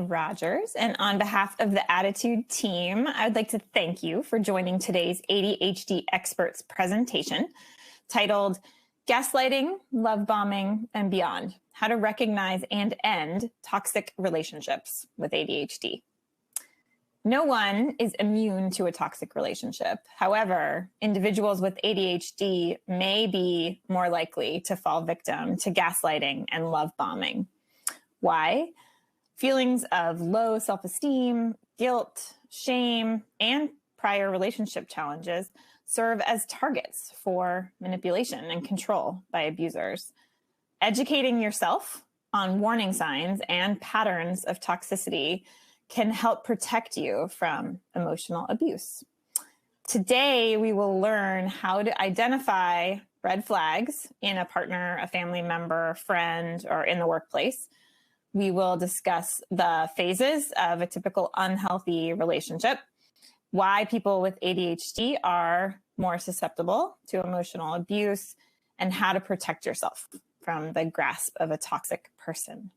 Rogers, and on behalf of the ADDitude team, I would like to thank you for joining today's ADHD experts presentation titled Gaslighting, Love Bombing, and Beyond: How to Recognize and End Toxic Relationships with ADHD. No one is immune to a toxic relationship. However, individuals with ADHD may be more likely to fall victim to gaslighting and love bombing. Why? Feelings of low self-esteem, guilt, shame, and prior relationship challenges serve as targets for manipulation and control by abusers. Educating yourself on warning signs and patterns of toxicity can help protect you from emotional abuse. Today, we will learn how to identify red flags in a partner, a family member, friend, or in the workplace. We will discuss the phases of a typical unhealthy relationship, why people with ADHD are more susceptible to emotional abuse, and how to protect yourself from the grasp of a toxic person.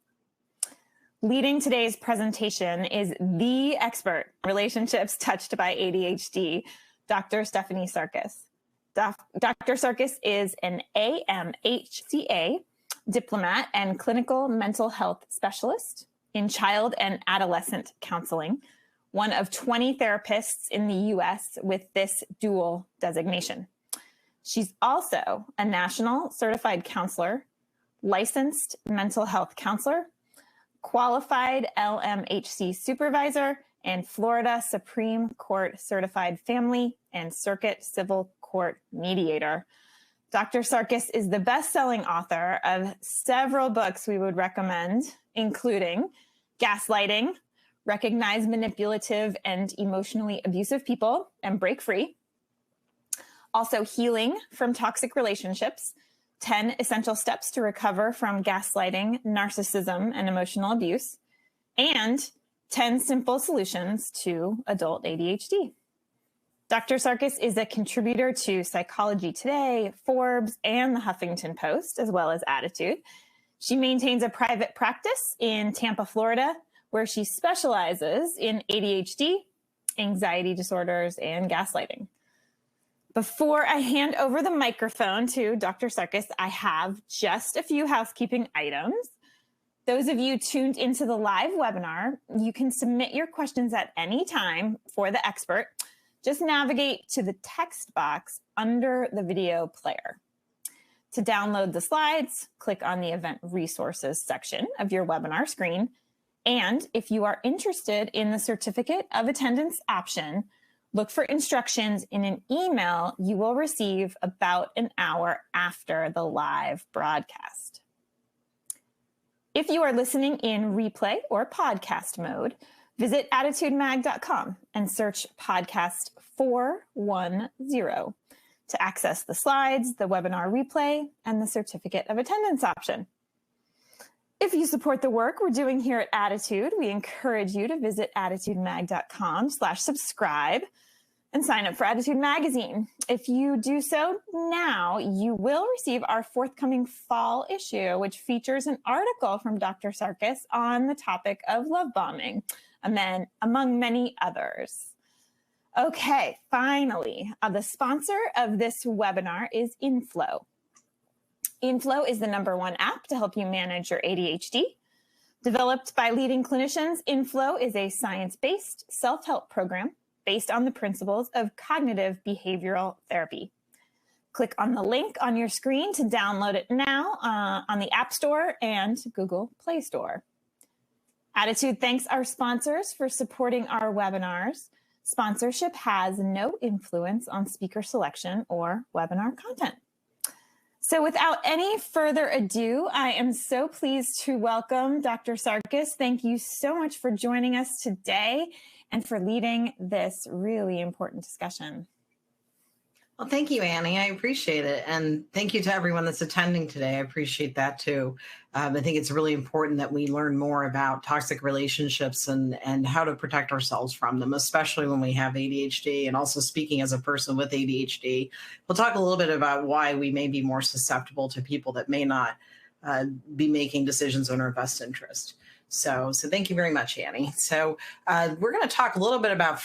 Leading today's presentation is the expert in relationships touched by ADHD, Dr. Stephanie Sarkis. Dr. Sarkis is an AMHCA diplomat and clinical mental health specialist in child and adolescent counseling, one of 20 therapists in the US with this dual designation. She's also a national certified counselor, licensed mental health counselor, qualified LMHC supervisor, and Florida Supreme Court certified family and circuit civil court mediator. Dr. Sarkis is the best-selling author of several books we would recommend, including Gaslighting, Recognize Manipulative and Emotionally Abusive People and Break Free. Also, Healing from Toxic Relationships, 10 Essential Steps to Recover from Gaslighting, Narcissism, and Emotional Abuse, and 10 Simple Solutions to Adult ADHD. Dr. Sarkis is a contributor to Psychology Today, Forbes, and the Huffington Post, as well as ADDitude. She maintains a private practice in Tampa, Florida, where she specializes in ADHD, anxiety disorders, and gaslighting. Before I hand over the microphone to Dr. Sarkis, I have just a few housekeeping items. Those of you tuned into the live webinar, you can submit your questions at any time for the expert. Just navigate to the text box under the video player. To download the slides, click on the Event Resources section of your webinar screen. And if you are interested in the Certificate of Attendance option, look for instructions in an email you will receive about an hour after the live broadcast. If you are listening in replay or podcast mode, visit ADDitudemag.com and search podcast 410 to access the slides, the webinar replay, and the Certificate of Attendance option. If you support the work we're doing here at ADDitude, we encourage you to visit ADDitudemag.com/subscribe and sign up for ADDitude Magazine. If you do so now, you will receive our forthcoming fall issue, which features an article from Dr. Sarkis on the topic of love bombing, among many others. Okay, finally, the sponsor of this webinar is Inflow. Inflow is the #1 app to help you manage your ADHD. Developed by leading clinicians, Inflow is a science-based self-help program based on the principles of cognitive behavioral therapy. Click on the link on your screen to download it now on the App Store and Google Play Store. ADDitude thanks our sponsors for supporting our webinars. Sponsorship has no influence on speaker selection or webinar content. So without any further ado, I am so pleased to welcome Dr. Sarkis. Thank you so much for joining us today and for leading this really important discussion. Well, thank you, Annie. I appreciate it. And thank you to everyone that's attending today. I appreciate that too. I think it's really important that we learn more about toxic relationships and how to protect ourselves from them, especially when we have ADHD. And also, speaking as a person with ADHD, we'll talk a little bit about why we may be more susceptible to people that may not be making decisions in our best interest. So thank you very much, Annie. So we're going to talk a little bit about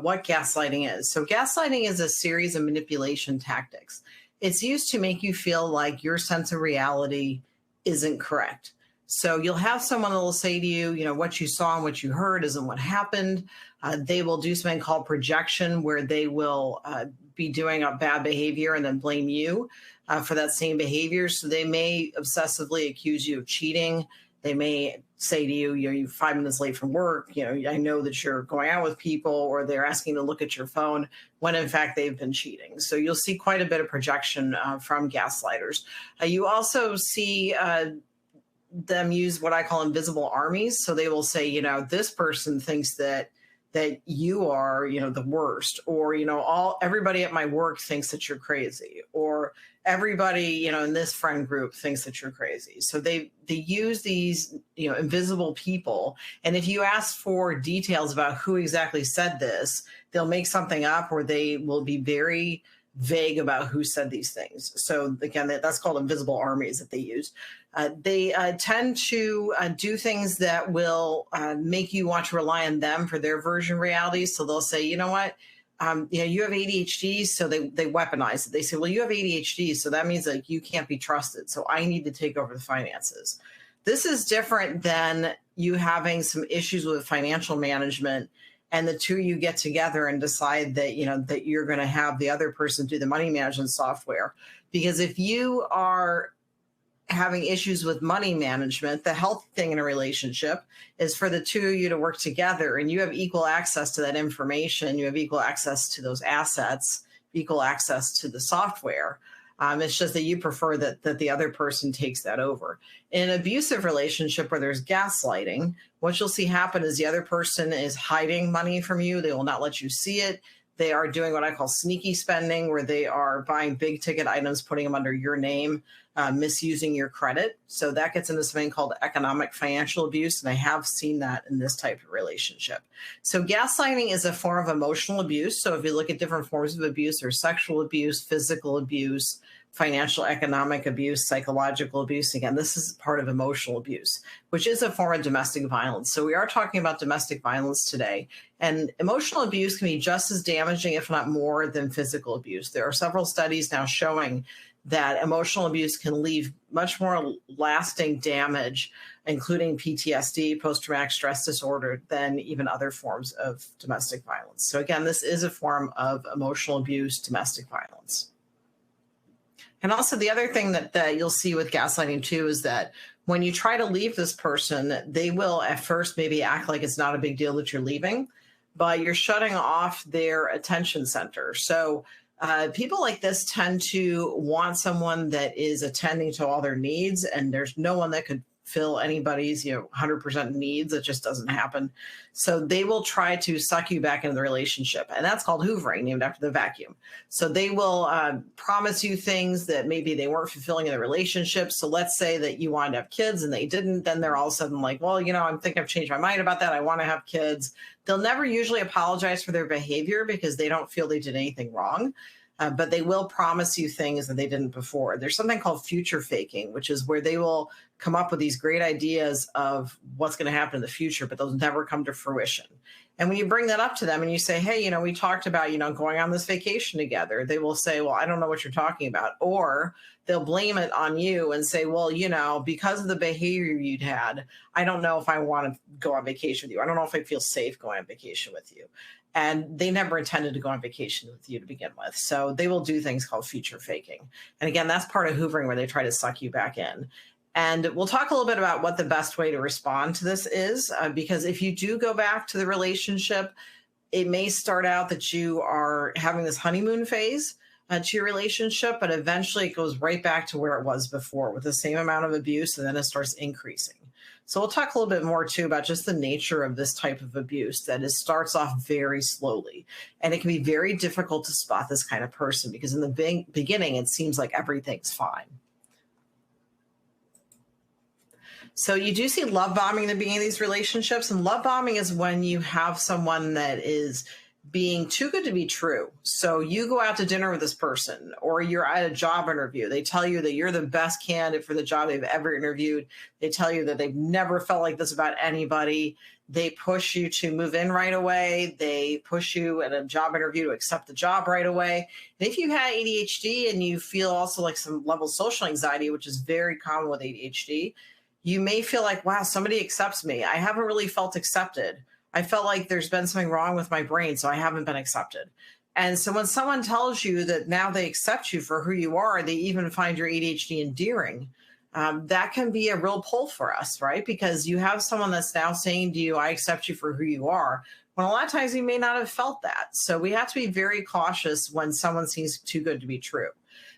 what gaslighting is. So gaslighting is a series of manipulation tactics. It's used to make you feel like your sense of reality isn't correct. So you'll have someone that will say to you, what you saw and what you heard isn't what happened. They will do something called projection, where they will be doing a bad behavior and then blame you for that same behavior. So they may obsessively accuse you of cheating. They may say to you, you're 5 minutes late from work. I know that you're going out with people, or they're asking to look at your phone when in fact they've been cheating. So you'll see quite a bit of projection from gaslighters. You also see them use what I call invisible armies. So they will say, this person thinks that you are, the worst, or, everybody at my work thinks that you're crazy, or everybody, in this friend group thinks that you're crazy. So they use these, invisible people. And if you ask for details about who exactly said this, they'll make something up, or they will be very vague about who said these things. So again, that's called invisible armies that they use. They tend to do things that will make you want to rely on them for their version of reality. So they'll say, you know what, you have ADHD, so they weaponize it. They say, well, you have ADHD, so that means that you can't be trusted. So I need to take over the finances. This is different than you having some issues with financial management, and the two of you get together and decide that, that you're going to have the other person do the money management software. Because if you are having issues with money management, the healthy thing in a relationship is for the two of you to work together, and you have equal access to that information. You have equal access to those assets, equal access to the software. It's just that you prefer that the other person takes that over. In an abusive relationship where there's gaslighting, what you'll see happen is the other person is hiding money from you. They will not let you see it. They are doing what I call sneaky spending, where they are buying big ticket items, putting them under your name, misusing your credit. So that gets into something called economic financial abuse. And I have seen that in this type of relationship. So gaslighting is a form of emotional abuse. So if you look at different forms of abuse, there's sexual abuse, physical abuse, financial, economic abuse, psychological abuse. Again, this is part of emotional abuse, which is a form of domestic violence. So we are talking about domestic violence today. And emotional abuse can be just as damaging, if not more, than physical abuse. There are several studies now showing that emotional abuse can leave much more lasting damage, including PTSD, post-traumatic stress disorder, than even other forms of domestic violence. So again, this is a form of emotional abuse, domestic violence. And also the other thing that you'll see with gaslighting too is that when you try to leave this person, they will at first maybe act like it's not a big deal that you're leaving, but you're shutting off their attention center. So people like this tend to want someone that is attending to all their needs, and there's no one that could fill anybody's 100% needs. It just doesn't happen. So they will try to suck you back into the relationship, and that's called hoovering, named after the vacuum. So they will promise you things that maybe they weren't fulfilling in the relationship. So let's say that you wanted to have kids and they didn't. Then they're all of a sudden like, well, I think I've changed my mind about that. I want to have kids. They'll never usually apologize for their behavior because they don't feel they did anything wrong. But they will promise you things that they didn't before. There's something called future faking, which is where they will come up with these great ideas of what's going to happen in the future, but those never come to fruition. And when you bring that up to them and you say, hey, we talked about, going on this vacation together, they will say, well, I don't know what you're talking about. Or they'll blame it on you and say, well, because of the behavior you'd had, I don't know if I want to go on vacation with you. I don't know if I feel safe going on vacation with you. And they never intended to go on vacation with you to begin with. So they will do things called future faking. And again, that's part of hoovering, where they try to suck you back in. And we'll talk a little bit about what the best way to respond to this is, because if you do go back to the relationship, it may start out that you are having this honeymoon phase to your relationship, but eventually it goes right back to where it was before with the same amount of abuse, and then it starts increasing. So we'll talk a little bit more too about just the nature of this type of abuse, that it starts off very slowly. And it can be very difficult to spot this kind of person because in the beginning, it seems like everything's fine. So you do see love bombing in the beginning of these relationships. And love bombing is when you have someone that is being too good to be true. So you go out to dinner with this person, or you're at a job interview. They tell you that you're the best candidate for the job they've ever interviewed. They tell you that they've never felt like this about anybody. They push you to move in right away. They push you in a job interview to accept the job right away. And if you have ADHD and you feel also like some level of social anxiety, which is very common with ADHD, you may feel like, wow, somebody accepts me. I haven't really felt accepted. I felt like there's been something wrong with my brain, so I haven't been accepted. And so when someone tells you that now they accept you for who you are, they even find your ADHD endearing, that can be a real pull for us, right? Because you have someone that's now saying to you, I accept you for who you are, when a lot of times you may not have felt that. So we have to be very cautious when someone seems too good to be true.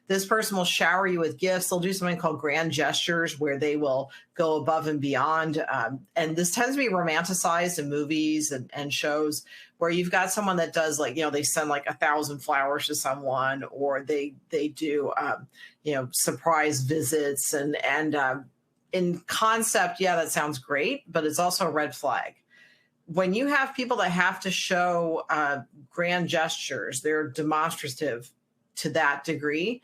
This person will shower you with gifts. They'll do something called grand gestures where they will go above and beyond. And this tends to be romanticized in movies and shows where you've got someone that does like, they send like 1,000 flowers to someone, or they do, surprise visits. And in concept, yeah, that sounds great, but it's also a red flag. When you have people that have to show grand gestures, they're demonstrative to that degree,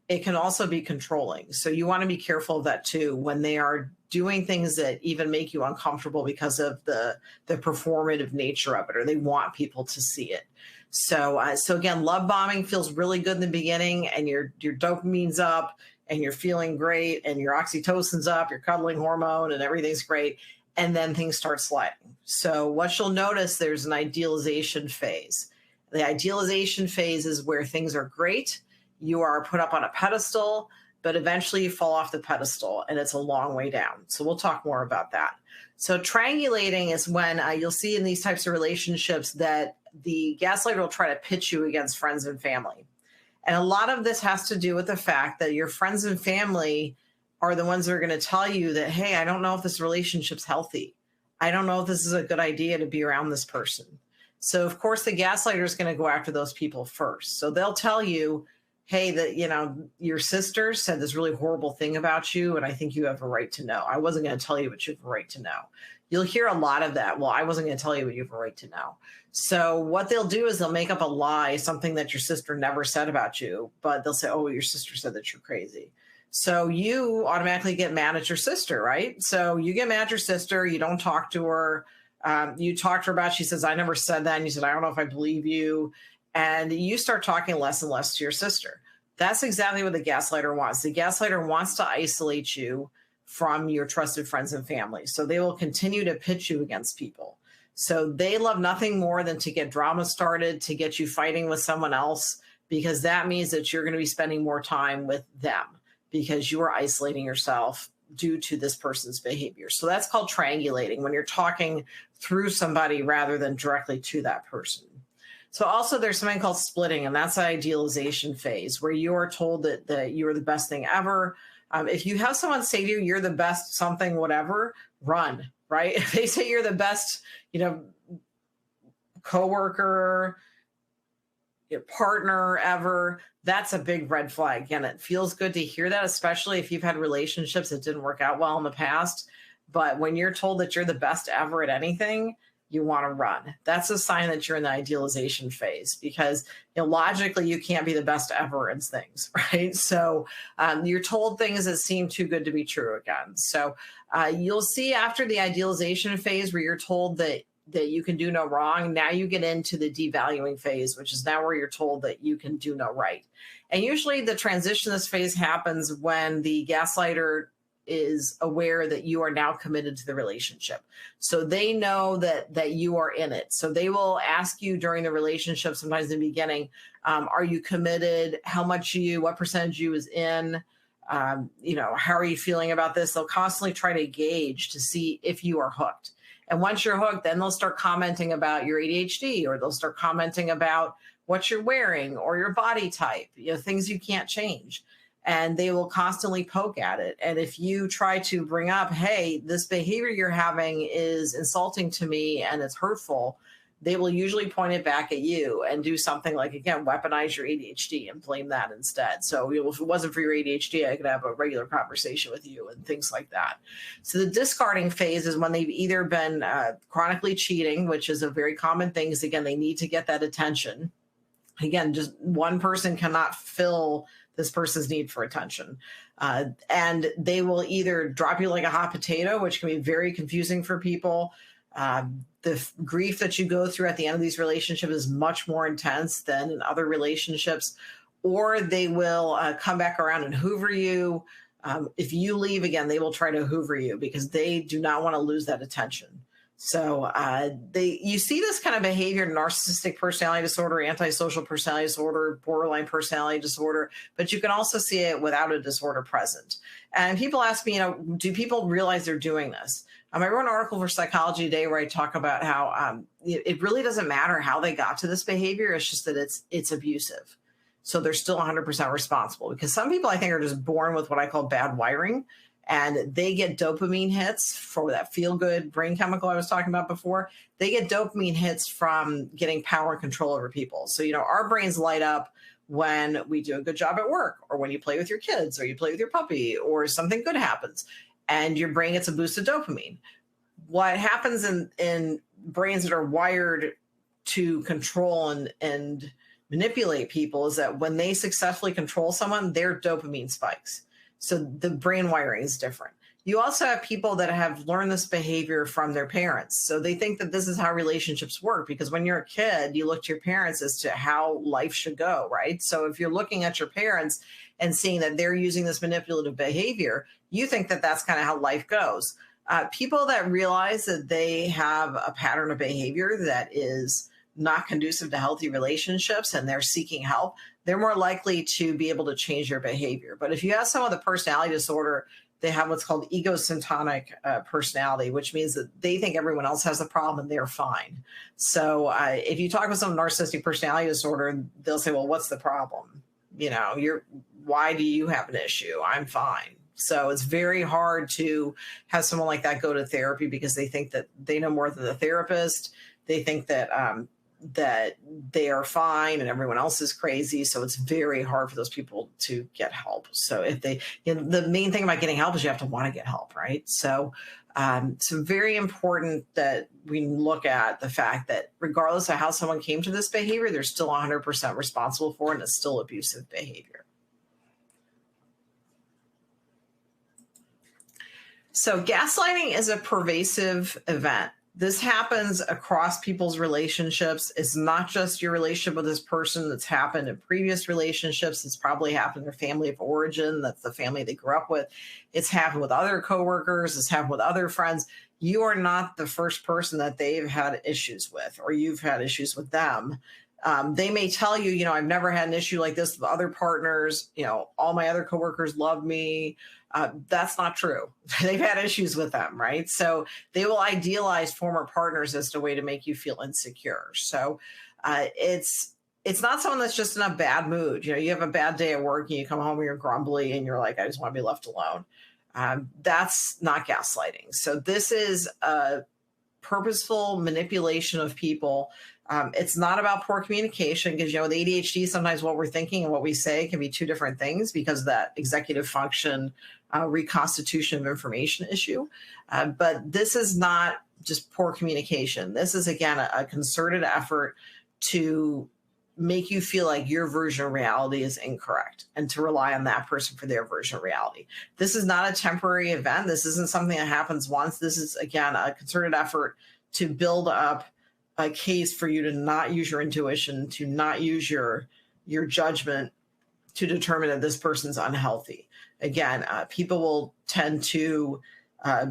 it can also be controlling. So you want to be careful of that too, when they are doing things that even make you uncomfortable because of the performative nature of it, or they want people to see it. So again, love bombing feels really good in the beginning, and your dopamine's up, and you're feeling great, and your oxytocin's up, your cuddling hormone, and everything's great. And then things start sliding. So what you'll notice, there's an idealization phase. The idealization phase is where things are great. You are put up on a pedestal, but eventually you fall off the pedestal, and it's a long way down. So we'll talk more about that. So triangulating is when you'll see in these types of relationships that the gaslighter will try to pitch you against friends and family. And a lot of this has to do with the fact that your friends and family are the ones that are going to tell you that, hey, I don't know if this relationship's healthy. I don't know if this is a good idea to be around this person. So, of course, the gaslighter is going to go after those people first. So they'll tell you, hey, that, your sister said this really horrible thing about you, and I think you have a right to know. I wasn't going to tell you, but you have a right to know. You'll hear a lot of that. Well, I wasn't going to tell you, but you have a right to know. So what they'll do is they'll make up a lie, something that your sister never said about you, but they'll say, oh, your sister said that you're crazy. So you automatically get mad at your sister, right? So you get mad at your sister. You don't talk to her. You talk to her about, she says, I never said that. And you said, I don't know if I believe you. And you start talking less and less to your sister. That's exactly what the gaslighter wants. The gaslighter wants to isolate you from your trusted friends and family. So they will continue to pitch you against people. So they love nothing more than to get drama started, to get you fighting with someone else, because that means that you're going to be spending more time with them because you are isolating yourself due to this person's behavior. So that's called triangulating, when you're talking through somebody rather than directly to that person. So also there's something called splitting, and that's the idealization phase, where you are told that you are the best thing ever. If you have someone say to you, you're the best something, whatever, run, right? If they say you're the best, coworker, your partner ever, that's a big red flag. Again, it feels good to hear that, especially if you've had relationships that didn't work out well in the past. But when you're told that you're the best ever at anything, you want to run. That's a sign that you're in the idealization phase, because logically you can't be the best ever in things, right? So you're told things that seem too good to be true again. So you'll see after the idealization phase where you're told that you can do no wrong, now you get into the devaluing phase, which is now where you're told that you can do no right. And usually the transition this phase happens when the gaslighter is aware that you are now committed to the relationship. So they know that you are in it. So they will ask you during the relationship, sometimes in the beginning, are you committed? How much what percentage you is in? How are you feeling about this? They'll constantly try to gauge to see if you are hooked. And once you're hooked, then they'll start commenting about your ADHD, or they'll start commenting about what you're wearing or your body type, things you can't change. And they will constantly poke at it. And if you try to bring up, hey, this behavior you're having is insulting to me and it's hurtful, they will usually point it back at you and do something like, again, weaponize your ADHD and blame that instead. So if it wasn't for your ADHD, I could have a regular conversation with you and things like that. So the discarding phase is when they've either been chronically cheating, which is a very common thing, is again, they need to get that attention. Again, just one person cannot fill this person's need for attention. And they will either drop you like a hot potato, which can be very confusing for people. The grief that you go through at the end of these relationships is much more intense than in other relationships, or they will come back around and hoover you. If you leave, again, they will try to hoover you because they do not want to lose that attention. So you see this kind of behavior in narcissistic personality disorder, antisocial personality disorder, borderline personality disorder, but you can also see it without a disorder present. And people ask me, do people realize they're doing this? I wrote an article for Psychology Today where I talk about how it really doesn't matter how they got to this behavior. It's just that it's abusive. So they're still 100% responsible, because some people I think are just born with what I call bad wiring, and they get dopamine hits for that feel-good brain chemical I was talking about before. They get dopamine hits from getting power and control over people. So, our brains light up when we do a good job at work, or when you play with your kids, or you play with your puppy, or something good happens, and your brain gets a boost of dopamine. What happens in brains that are wired to control and manipulate people is that when they successfully control someone, their dopamine spikes. So the brain wiring is different. You also have people that have learned this behavior from their parents. So they think that this is how relationships work, because when you're a kid, you look to your parents as to how life should go, right? So if you're looking at your parents and seeing that they're using this manipulative behavior, you think that that's kind of how life goes. People that realize that they have a pattern of behavior that is not conducive to healthy relationships and they're seeking help, they're more likely to be able to change their behavior. But if you have someone with a personality disorder, they have what's called egocentric personality, which means that they think everyone else has a problem and they're fine. So if you talk with some narcissistic personality disorder, they'll say, well, what's the problem? Why do you have an issue? I'm fine. So it's very hard to have someone like that go to therapy, because they think that they know more than the therapist. They think that that they are fine and everyone else is crazy. So it's very hard for those people to get help. So if they, the main thing about getting help is you have to want to get help, right? So it's very important that we look at the fact that regardless of how someone came to this behavior, they're still 100% responsible for it, and it's still abusive behavior. So gaslighting is a pervasive event. This happens across people's relationships. It's not just your relationship with this person. That's happened in previous relationships. It's probably happened in their family of origin. That's the family they grew up with. It's happened with other coworkers. It's happened with other friends. You are not the first person that they've had issues with, or you've had issues with them. They may tell you, I've never had an issue like this with other partners. All my other coworkers love me. That's not true. They've had issues with them, right? So they will idealize former partners as a way to make you feel insecure. So it's not someone that's just in a bad mood. You have a bad day at work and you come home and you're grumbly and you're like, I just want to be left alone. That's not gaslighting. So this is a purposeful manipulation of people. It's not about poor communication, because, with ADHD, sometimes what we're thinking and what we say can be two different things because of that executive function reconstitution of information issue. But this is not just poor communication. This is, again, a concerted effort to make you feel like your version of reality is incorrect and to rely on that person for their version of reality. This is not a temporary event. This isn't something that happens once. This is, again, a concerted effort to build up a case for you to not use your intuition, to not use your judgment to determine that this person's unhealthy. Again, people will tend to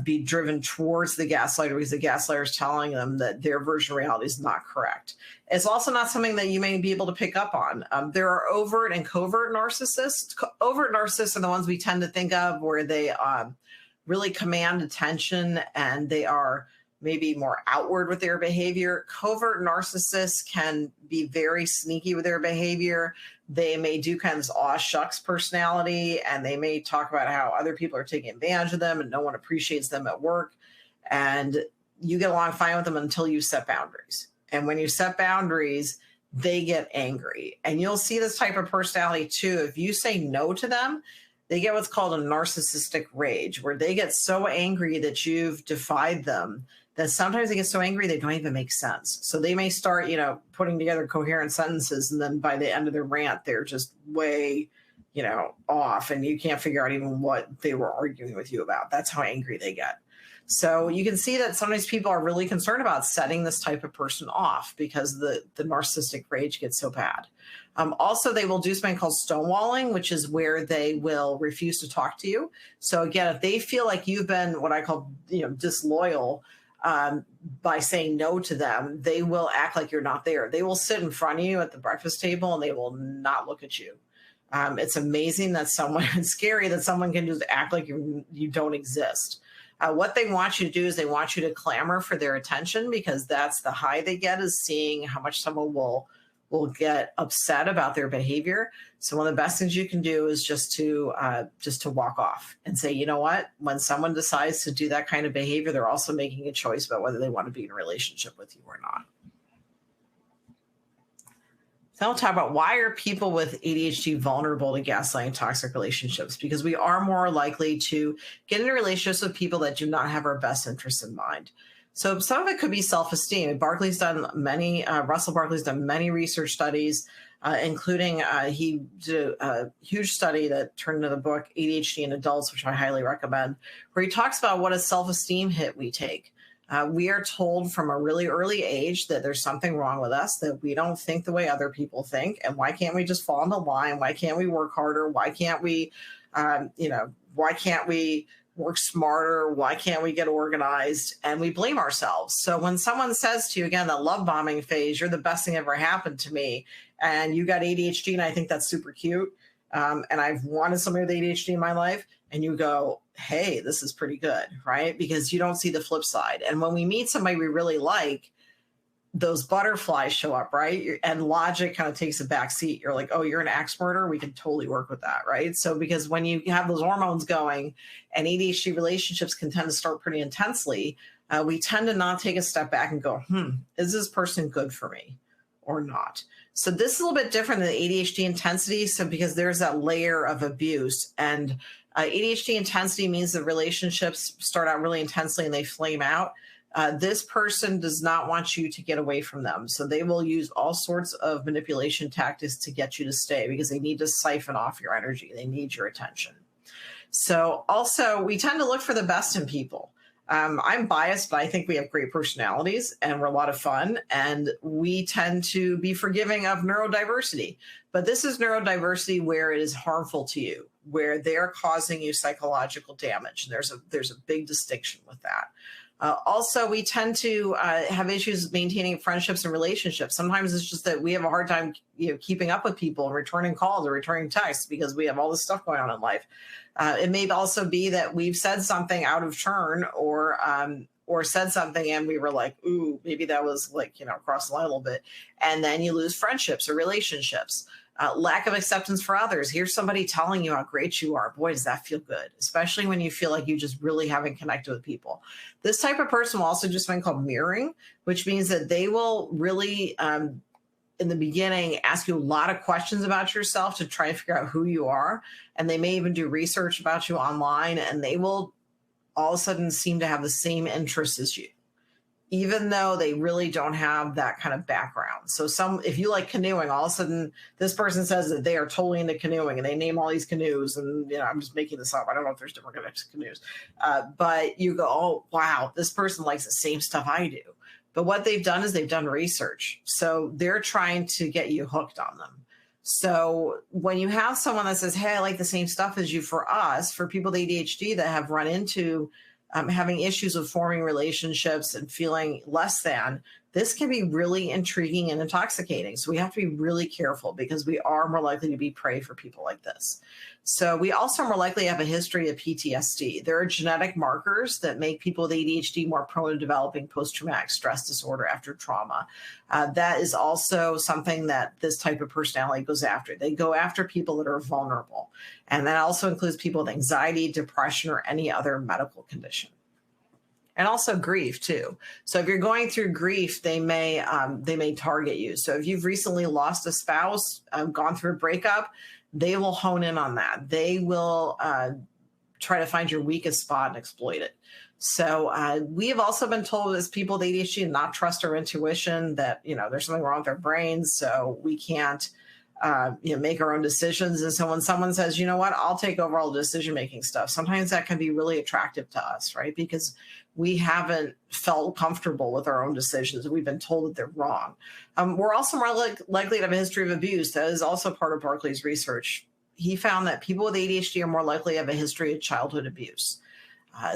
be driven towards the gaslighter because the gaslighter is telling them that their version of reality is not correct. It's also not something that you may be able to pick up on. There are overt and covert narcissists. Overt narcissists are the ones we tend to think of where they really command attention and they are maybe more outward with their behavior. Covert narcissists can be very sneaky with their behavior. They may do kind of this aw shucks personality, and they may talk about how other people are taking advantage of them and no one appreciates them at work. And you get along fine with them until you set boundaries. And when you set boundaries, they get angry. And you'll see this type of personality too. If you say no to them, they get what's called a narcissistic rage, where they get so angry that you've defied them that sometimes they get so angry they don't even make sense. So they may start, putting together coherent sentences, and then by the end of their rant, they're just way, off, and you can't figure out even what they were arguing with you about. That's how angry they get. So you can see that sometimes people are really concerned about setting this type of person off because the narcissistic rage gets so bad. Also, they will do something called stonewalling, which is where they will refuse to talk to you. So again, if they feel like you've been what I call, disloyal by saying no to them, they will act like you're not there. They will sit in front of you at the breakfast table and they will not look at you. It's amazing that it's scary that someone can just act like you don't exist. What they want you to do is they want you to clamor for their attention, because that's the high they get, is seeing how much someone will get upset about their behavior. So one of the best things you can do is just to walk off and say, you know what, when someone decides to do that kind of behavior, they're also making a choice about whether they want to be in a relationship with you or not. So I'll talk about, why are people with ADHD vulnerable to gaslighting toxic relationships? Because we are more likely to get into relationships with people that do not have our best interests in mind. So some of it could be self-esteem. Russell Barkley's done many research studies, including he did a huge study that turned into the book ADHD in Adults, which I highly recommend, where he talks about what a self-esteem hit we take. We are told from a really early age that there's something wrong with us, that we don't think the way other people think. And why can't we just fall in the line? Why can't we work harder? Why can't we, work smarter? Why can't we get organized? And we blame ourselves. So when someone says to you, again, that love bombing phase, you're the best thing ever happened to me, and you got ADHD, and I think that's super cute, and I've wanted somebody with ADHD in my life, and you go, hey, this is pretty good, right? Because you don't see the flip side. And when we meet somebody we really like, those butterflies show up, right? And logic kind of takes a back seat. You're like, oh, you're an axe murderer. We can totally work with that, right? So because when you have those hormones going, and ADHD relationships can tend to start pretty intensely, we tend to not take a step back and go, is this person good for me or not? So this is a little bit different than the ADHD intensity. So because there's that layer of abuse, and ADHD intensity means the relationships start out really intensely and they flame out. This person does not want you to get away from them. So they will use all sorts of manipulation tactics to get you to stay, because they need to siphon off your energy. They need your attention. So also, we tend to look for the best in people. I'm biased, but I think we have great personalities and we're a lot of fun, and we tend to be forgiving of neurodiversity. But this is neurodiversity where it is harmful to you, where they're causing you psychological damage. There's a big distinction with that. Also, we tend to have issues maintaining friendships and relationships. Sometimes it's just that we have a hard time, keeping up with people and returning calls or returning texts, because we have all this stuff going on in life. It may also be that we've said something out of turn, or said something and we were like, ooh, maybe that was across the line a little bit. And then you lose friendships or relationships. Lack of acceptance for others. Here's somebody telling you how great you are. Boy, does that feel good, especially when you feel like you just really haven't connected with people. This type of person will also do something called mirroring, which means that they will really, in the beginning, ask you a lot of questions about yourself to try and figure out who you are. And they may even do research about you online, and they will all of a sudden seem to have the same interests as you, even though they really don't have that kind of background. So if you like canoeing, all of a sudden this person says that they are totally into canoeing, and they name all these canoes, and I'm just making this up. I don't know if there's different types of canoes, but you go, oh, wow, this person likes the same stuff I do. But what they've done is they've done research. So they're trying to get you hooked on them. So when you have someone that says, hey, I like the same stuff as you, for people with ADHD that have run into having issues with forming relationships and feeling less than, this can be really intriguing and intoxicating. So we have to be really careful, because we are more likely to be prey for people like this. So we also are more likely to have a history of PTSD. There are genetic markers that make people with ADHD more prone to developing post-traumatic stress disorder after trauma. That is also something that this type of personality goes after. They go after people that are vulnerable. And that also includes people with anxiety, depression, or any other medical condition. and also grief too. So if you're going through grief, they may target you. So if you've recently lost a spouse, gone through a breakup, they will hone in on that. They will try to find your weakest spot and exploit it. So we have also been told as people with ADHD to not trust our intuition, that, there's something wrong with our brains, so we can't make our own decisions. And so when someone says, you know what, I'll take over all the decision-making stuff, sometimes that can be really attractive to us, right? Because we haven't felt comfortable with our own decisions. We've been told that they're wrong. We're also more likely to have a history of abuse. That is also part of Barclay's research. He found that people with ADHD are more likely to have a history of childhood abuse.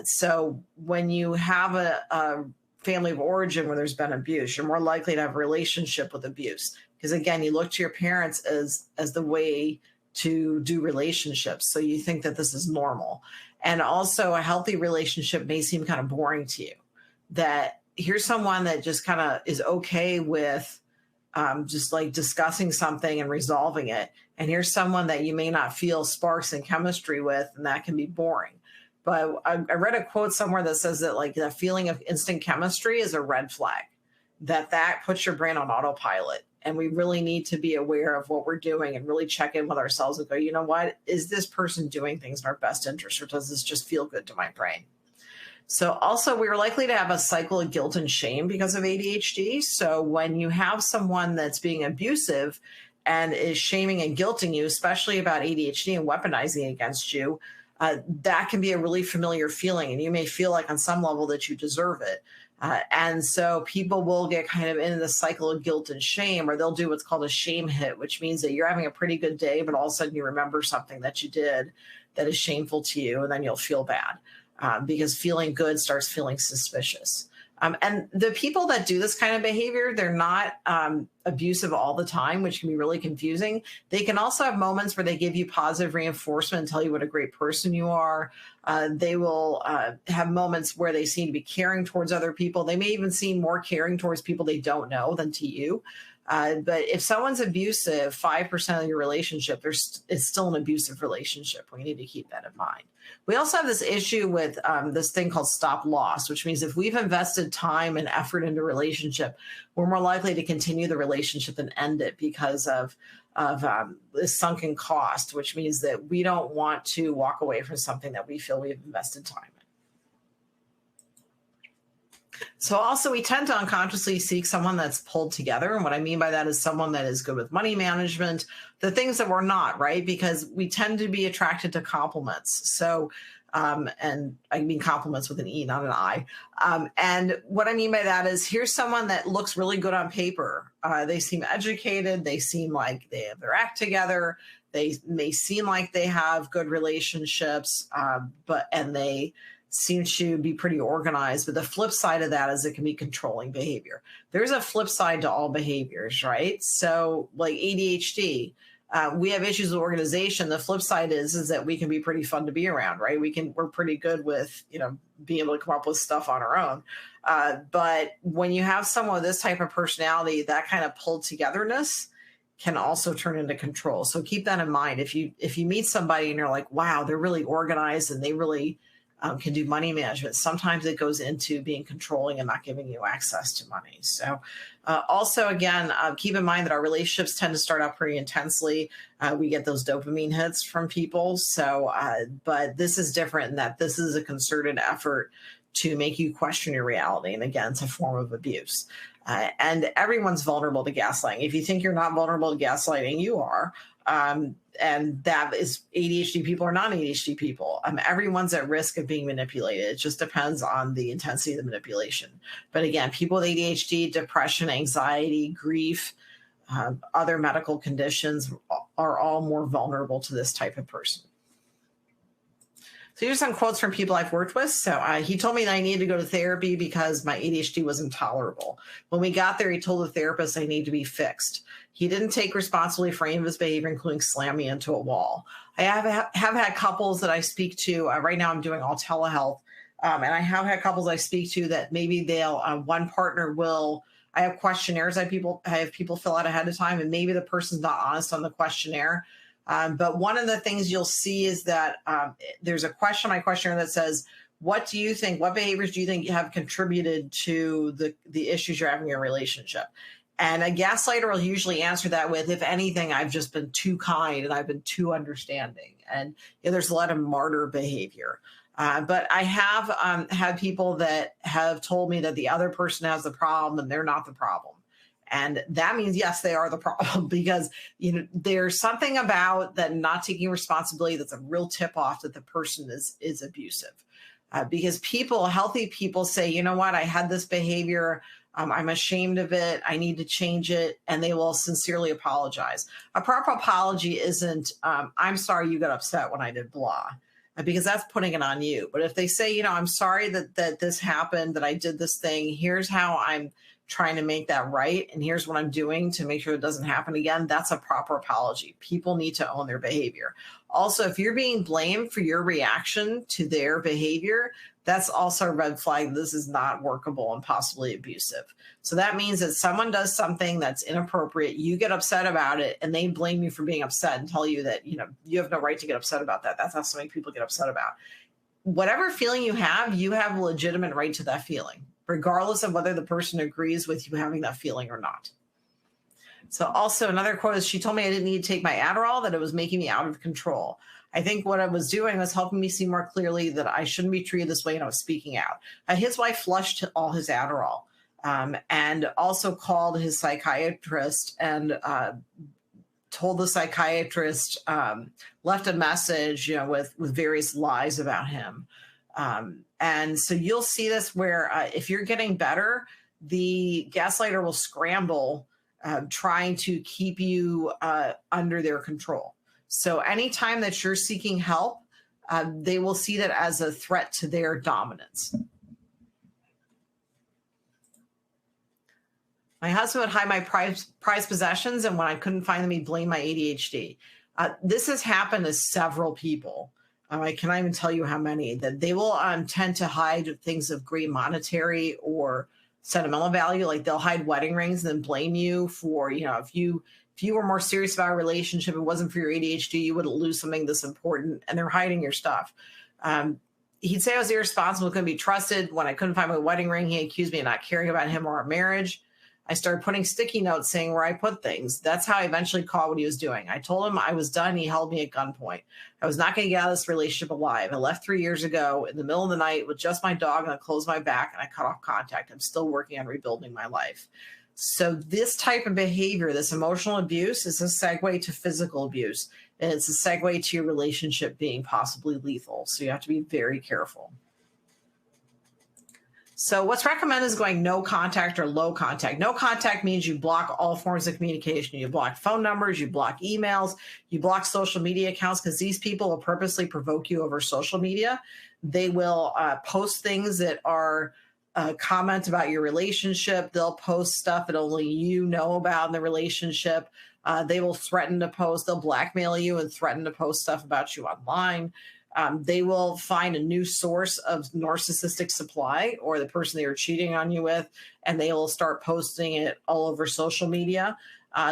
So when you have a family of origin where there's been abuse, you're more likely to have a relationship with abuse. Because again, you look to your parents as the way to do relationships. So you think that this is normal. And also a healthy relationship may seem kind of boring to you. That here's someone that just kind of is okay with just like discussing something and resolving it. And here's someone that you may not feel sparks in chemistry with, and that can be boring. But I read a quote somewhere that says that like the feeling of instant chemistry is a red flag, that puts your brain on autopilot. And we really need to be aware of what we're doing and really check in with ourselves and go, you know what, is this person doing things in our best interest, or does this just feel good to my brain? So also we're likely to have a cycle of guilt and shame because of ADHD. So when you have someone that's being abusive and is shaming and guilting you, especially about ADHD and weaponizing it against you, that can be a really familiar feeling. And you may feel like on some level that you deserve it. And so people will get kind of in the cycle of guilt and shame, or they'll do what's called a shame hit, which means that you're having a pretty good day, but all of a sudden you remember something that you did that is shameful to you, and then you'll feel bad because feeling good starts feeling suspicious. And the people that do this kind of behavior, they're not abusive all the time, which can be really confusing. They can also have moments where they give you positive reinforcement and tell you what a great person you are. They will have moments where they seem to be caring towards other people. They may even seem more caring towards people they don't know than to you. But if someone's abusive, 5% of your relationship, it's still an abusive relationship. We need to keep that in mind. We also have this issue with this thing called stop loss, which means if we've invested time and effort into a relationship, we're more likely to continue the relationship than end it because of this sunken cost, which means that we don't want to walk away from something that we feel we've invested time in. So also we tend to unconsciously seek someone that's pulled together. And what I mean by that is someone that is good with money management, the things that we're not, right? Because we tend to be attracted to compliments. So, and I mean compliments with an E, not an I. And what I mean by that is here's someone that looks really good on paper. They seem educated. They seem like they have their act together. They may seem like they have good relationships, and they seem to be pretty organized. But the flip side of that is it can be controlling behavior. There's a flip side to all behaviors, right? So like ADHD, we have issues with organization. The flip side is that we can be pretty fun to be around, right? We're pretty good with, being able to come up with stuff on our own. But when you have someone with this type of personality, that kind of pulled togetherness can also turn into control. So keep that in mind. If you meet somebody and you're like, wow, they're really organized and they really can do money management, sometimes it goes into being controlling and not giving you access to money. So also, again, keep in mind that our relationships tend to start out pretty intensely. We get those dopamine hits from people. So, but this is different in that this is a concerted effort to make you question your reality. And again, it's a form of abuse. And everyone's vulnerable to gaslighting. If you think you're not vulnerable to gaslighting, you are. And that is ADHD people or non-ADHD people. Everyone's at risk of being manipulated. It just depends on the intensity of the manipulation. But again, people with ADHD, depression, anxiety, grief, other medical conditions are all more vulnerable to this type of person. So here's some quotes from people I've worked with. So he told me that I needed to go to therapy because my ADHD was intolerable. When we got there, he told the therapist I need to be fixed. He didn't take responsibility for any of his behavior, including slamming me into a wall. I have had couples that I speak to. Right now I'm doing all telehealth. And I have had couples I speak to that maybe they'll, one partner will, I have questionnaires I have people fill out ahead of time, and maybe the person's not honest on the questionnaire. But one of the things you'll see is that there's a question on my questionnaire that says, what do you think, what behaviors do you think have contributed to the issues you're having in your relationship? And a gaslighter will usually answer that with, if anything, I've just been too kind and I've been too understanding. And there's a lot of martyr behavior. But I have had people that have told me that the other person has the problem and they're not the problem. And that means, yes, they are the problem, because there's something about that not taking responsibility that's a real tip off that the person is abusive. Because healthy people say, you know what, I had this behavior. I'm ashamed of it. I need to change it. And they will sincerely apologize. A proper apology isn't, I'm sorry you got upset when I did blah, because that's putting it on you. But if they say, I'm sorry that this happened, that I did this thing, here's how I'm trying to make that right, and here's what I'm doing to make sure it doesn't happen again, that's a proper apology. People need to own their behavior. Also, if you're being blamed for your reaction to their behavior, that's also a red flag. This is not workable and possibly abusive. So that means that someone does something that's inappropriate, you get upset about it, and they blame you for being upset and tell you that, you have no right to get upset about that. That's not something people get upset about. Whatever feeling you have a legitimate right to that feeling, regardless of whether the person agrees with you having that feeling or not. So also another quote is, she told me I didn't need to take my Adderall, that it was making me out of control. I think what I was doing was helping me see more clearly that I shouldn't be treated this way, and I was speaking out. His wife flushed all his Adderall and also called his psychiatrist and told the psychiatrist, left a message, with various lies about him. And so you'll see this where if you're getting better, the gaslighter will scramble trying to keep you under their control. So anytime that you're seeking help, they will see that as a threat to their dominance. My husband would hide my prized possessions, and when I couldn't find them, he blamed my ADHD. This has happened to several people. I cannot even tell you how many, that they will tend to hide things of great monetary or sentimental value. Like they'll hide wedding rings and then blame you for, if you were more serious about a relationship, it wasn't for your ADHD, you wouldn't lose something this important, and they're hiding your stuff. He'd say I was irresponsible, couldn't be trusted. When I couldn't find my wedding ring, he accused me of not caring about him or our marriage. I started putting sticky notes saying where I put things. That's how I eventually caught what he was doing. I told him I was done. He held me at gunpoint. I was not going to get out of this relationship alive. I left 3 years ago in the middle of the night with just my dog, and I closed my back and I cut off contact. I'm still working on rebuilding my life. So this type of behavior, this emotional abuse, is a segue to physical abuse. And it's a segue to your relationship being possibly lethal. So you have to be very careful. So what's recommended is going no contact or low contact. No contact means you block all forms of communication. You block phone numbers, you block emails, you block social media accounts, because these people will purposely provoke you over social media. They will post things that are comment about your relationship. They'll post stuff that only you know about in the relationship. They will threaten to post. They'll blackmail you and threaten to post stuff about you online. They will find a new source of narcissistic supply, or the person they were cheating on you with, and they will start posting it all over social media.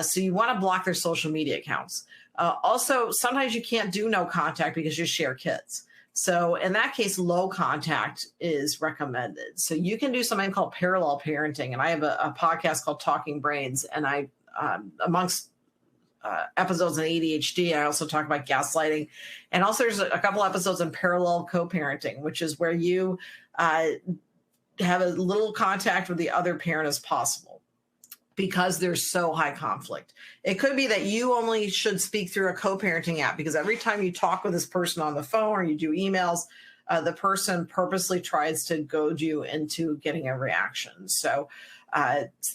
So you want to block their social media accounts. Also, sometimes you can't do no contact because you share kids. So in that case, low contact is recommended. So you can do something called parallel parenting. And I have a podcast called Talking Brains. And I, amongst episodes on ADHD, I also talk about gaslighting. And also there's a couple episodes on parallel co-parenting, which is where you have a little contact with the other parent as possible, because there's so high conflict. It could be that you only should speak through a co-parenting app, because every time you talk with this person on the phone or you do emails, the person purposely tries to goad you into getting a reaction. So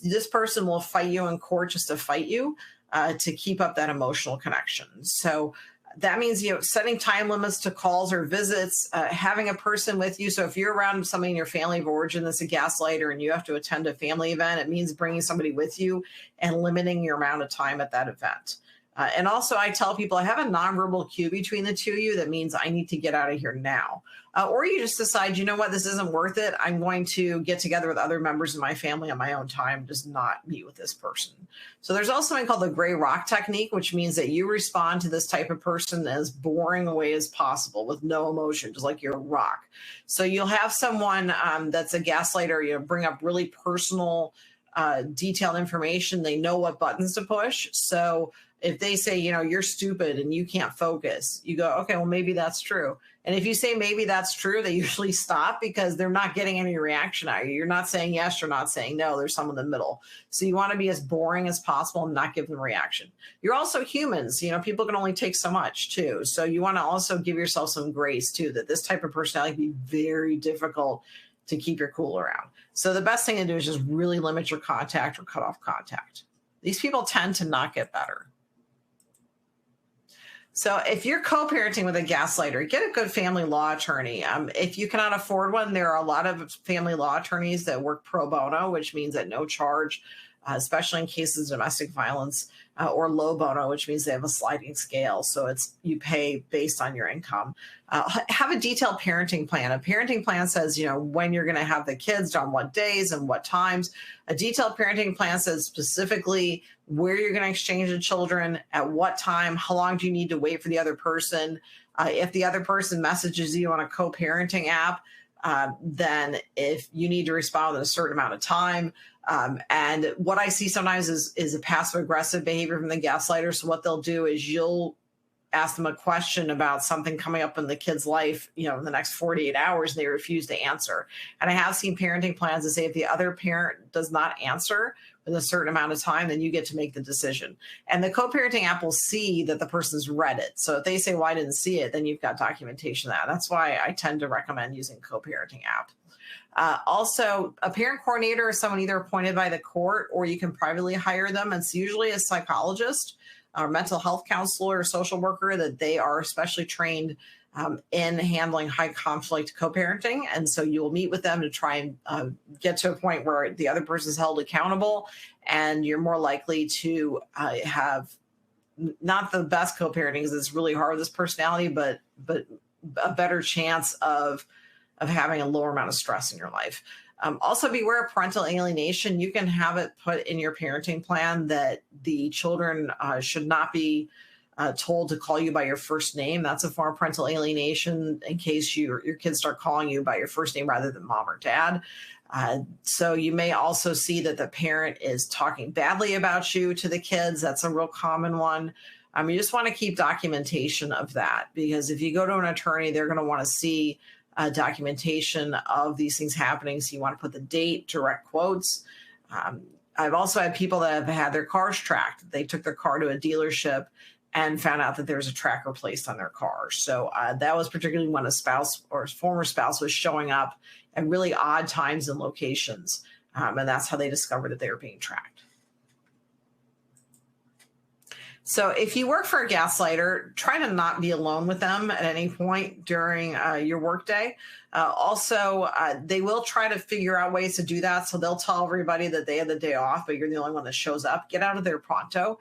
this person will fight you in court just to fight you, to keep up that emotional connection. So that means, setting time limits to calls or visits, having a person with you. So if you're around somebody in your family of origin that's a gaslighter and you have to attend a family event, it means bringing somebody with you and limiting your amount of time at that event. And also I tell people I have a nonverbal cue between the two of you that means I need to get out of here now. Or you just decide, you know what, this isn't worth it. I'm going to get together with other members of my family on my own time, just not meet with this person. So there's also something called the gray rock technique, which means that you respond to this type of person as boring a way as possible with no emotion, just like you're a rock. So you'll have someone that's a gaslighter, bring up really personal, detailed information. They know what buttons to push. So if they say, you're stupid and you can't focus, you go, okay, well, maybe that's true. And if you say maybe that's true, they usually stop because they're not getting any reaction out of you. You're not saying yes, you're not saying no. There's some in the middle. So you want to be as boring as possible and not give them a reaction. You're also humans. People can only take so much too. So you want to also give yourself some grace too, that this type of personality can be very difficult to keep your cool around. So the best thing to do is just really limit your contact or cut off contact. These people tend to not get better. So if you're co-parenting with a gaslighter, get a good family law attorney. If you cannot afford one, there are a lot of family law attorneys that work pro bono, which means at no charge, especially in cases of domestic violence, or low bono, which means they have a sliding scale. So you pay based on your income. Have a detailed parenting plan. A parenting plan says, when you're going to have the kids, on what days and what times. A detailed parenting plan says specifically where you're going to exchange the children, at what time, how long do you need to wait for the other person. If the other person messages you on a co-parenting app, then if you need to respond in a certain amount of time. And what I see sometimes is a passive aggressive behavior from the gaslighter. So what they'll do is you'll ask them a question about something coming up in the kid's life, in the next 48 hours, and they refuse to answer. And I have seen parenting plans that say if the other parent does not answer within a certain amount of time, then you get to make the decision. And the co-parenting app will see that the person's read it. So if they say, well, I didn't see it, then you've got documentation of that. That's why I tend to recommend using co-parenting app. Also, a parent coordinator is someone either appointed by the court or you can privately hire them. It's usually a psychologist or mental health counselor or social worker that they are especially trained in handling high conflict co-parenting. And so you will meet with them to try and get to a point where the other person is held accountable and you're more likely to have not the best co-parenting because it's really hard with this personality, but a better chance of having a lower amount of stress in your life. Also beware of parental alienation. You can have it put in your parenting plan that the children should not be told to call you by your first name. That's a form of parental alienation in case your kids start calling you by your first name rather than mom or dad. So you may also see that the parent is talking badly about you to the kids. That's a real common one. You just want to keep documentation of that because if you go to an attorney, they're going to want to see documentation of these things happening. So you want to put the date, direct quotes. I've also had people that have had their cars tracked. They took their car to a dealership and found out that there was a tracker placed on their car. So that was particularly when a spouse or former spouse was showing up at really odd times and locations. And that's how they discovered that they were being tracked. So if you work for a gaslighter, try to not be alone with them at any point during your workday. Also, they will try to figure out ways to do that. So they'll tell everybody that they had the day off, but you're the only one that shows up. Get out of there pronto.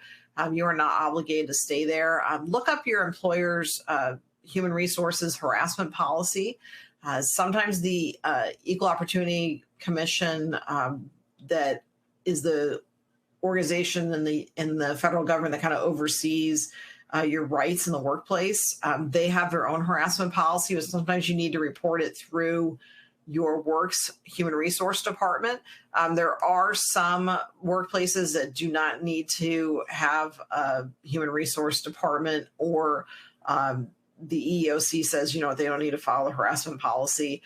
You are not obligated to stay there. Look up your employer's human resources harassment policy. Sometimes the Equal Opportunity Commission that is the organization in the federal government that kind of oversees your rights in the workplace. They have their own harassment policy, but sometimes you need to report it through your work's human resource department. There are some workplaces that do not need to have a human resource department or the EEOC says, they don't need to follow a harassment policy.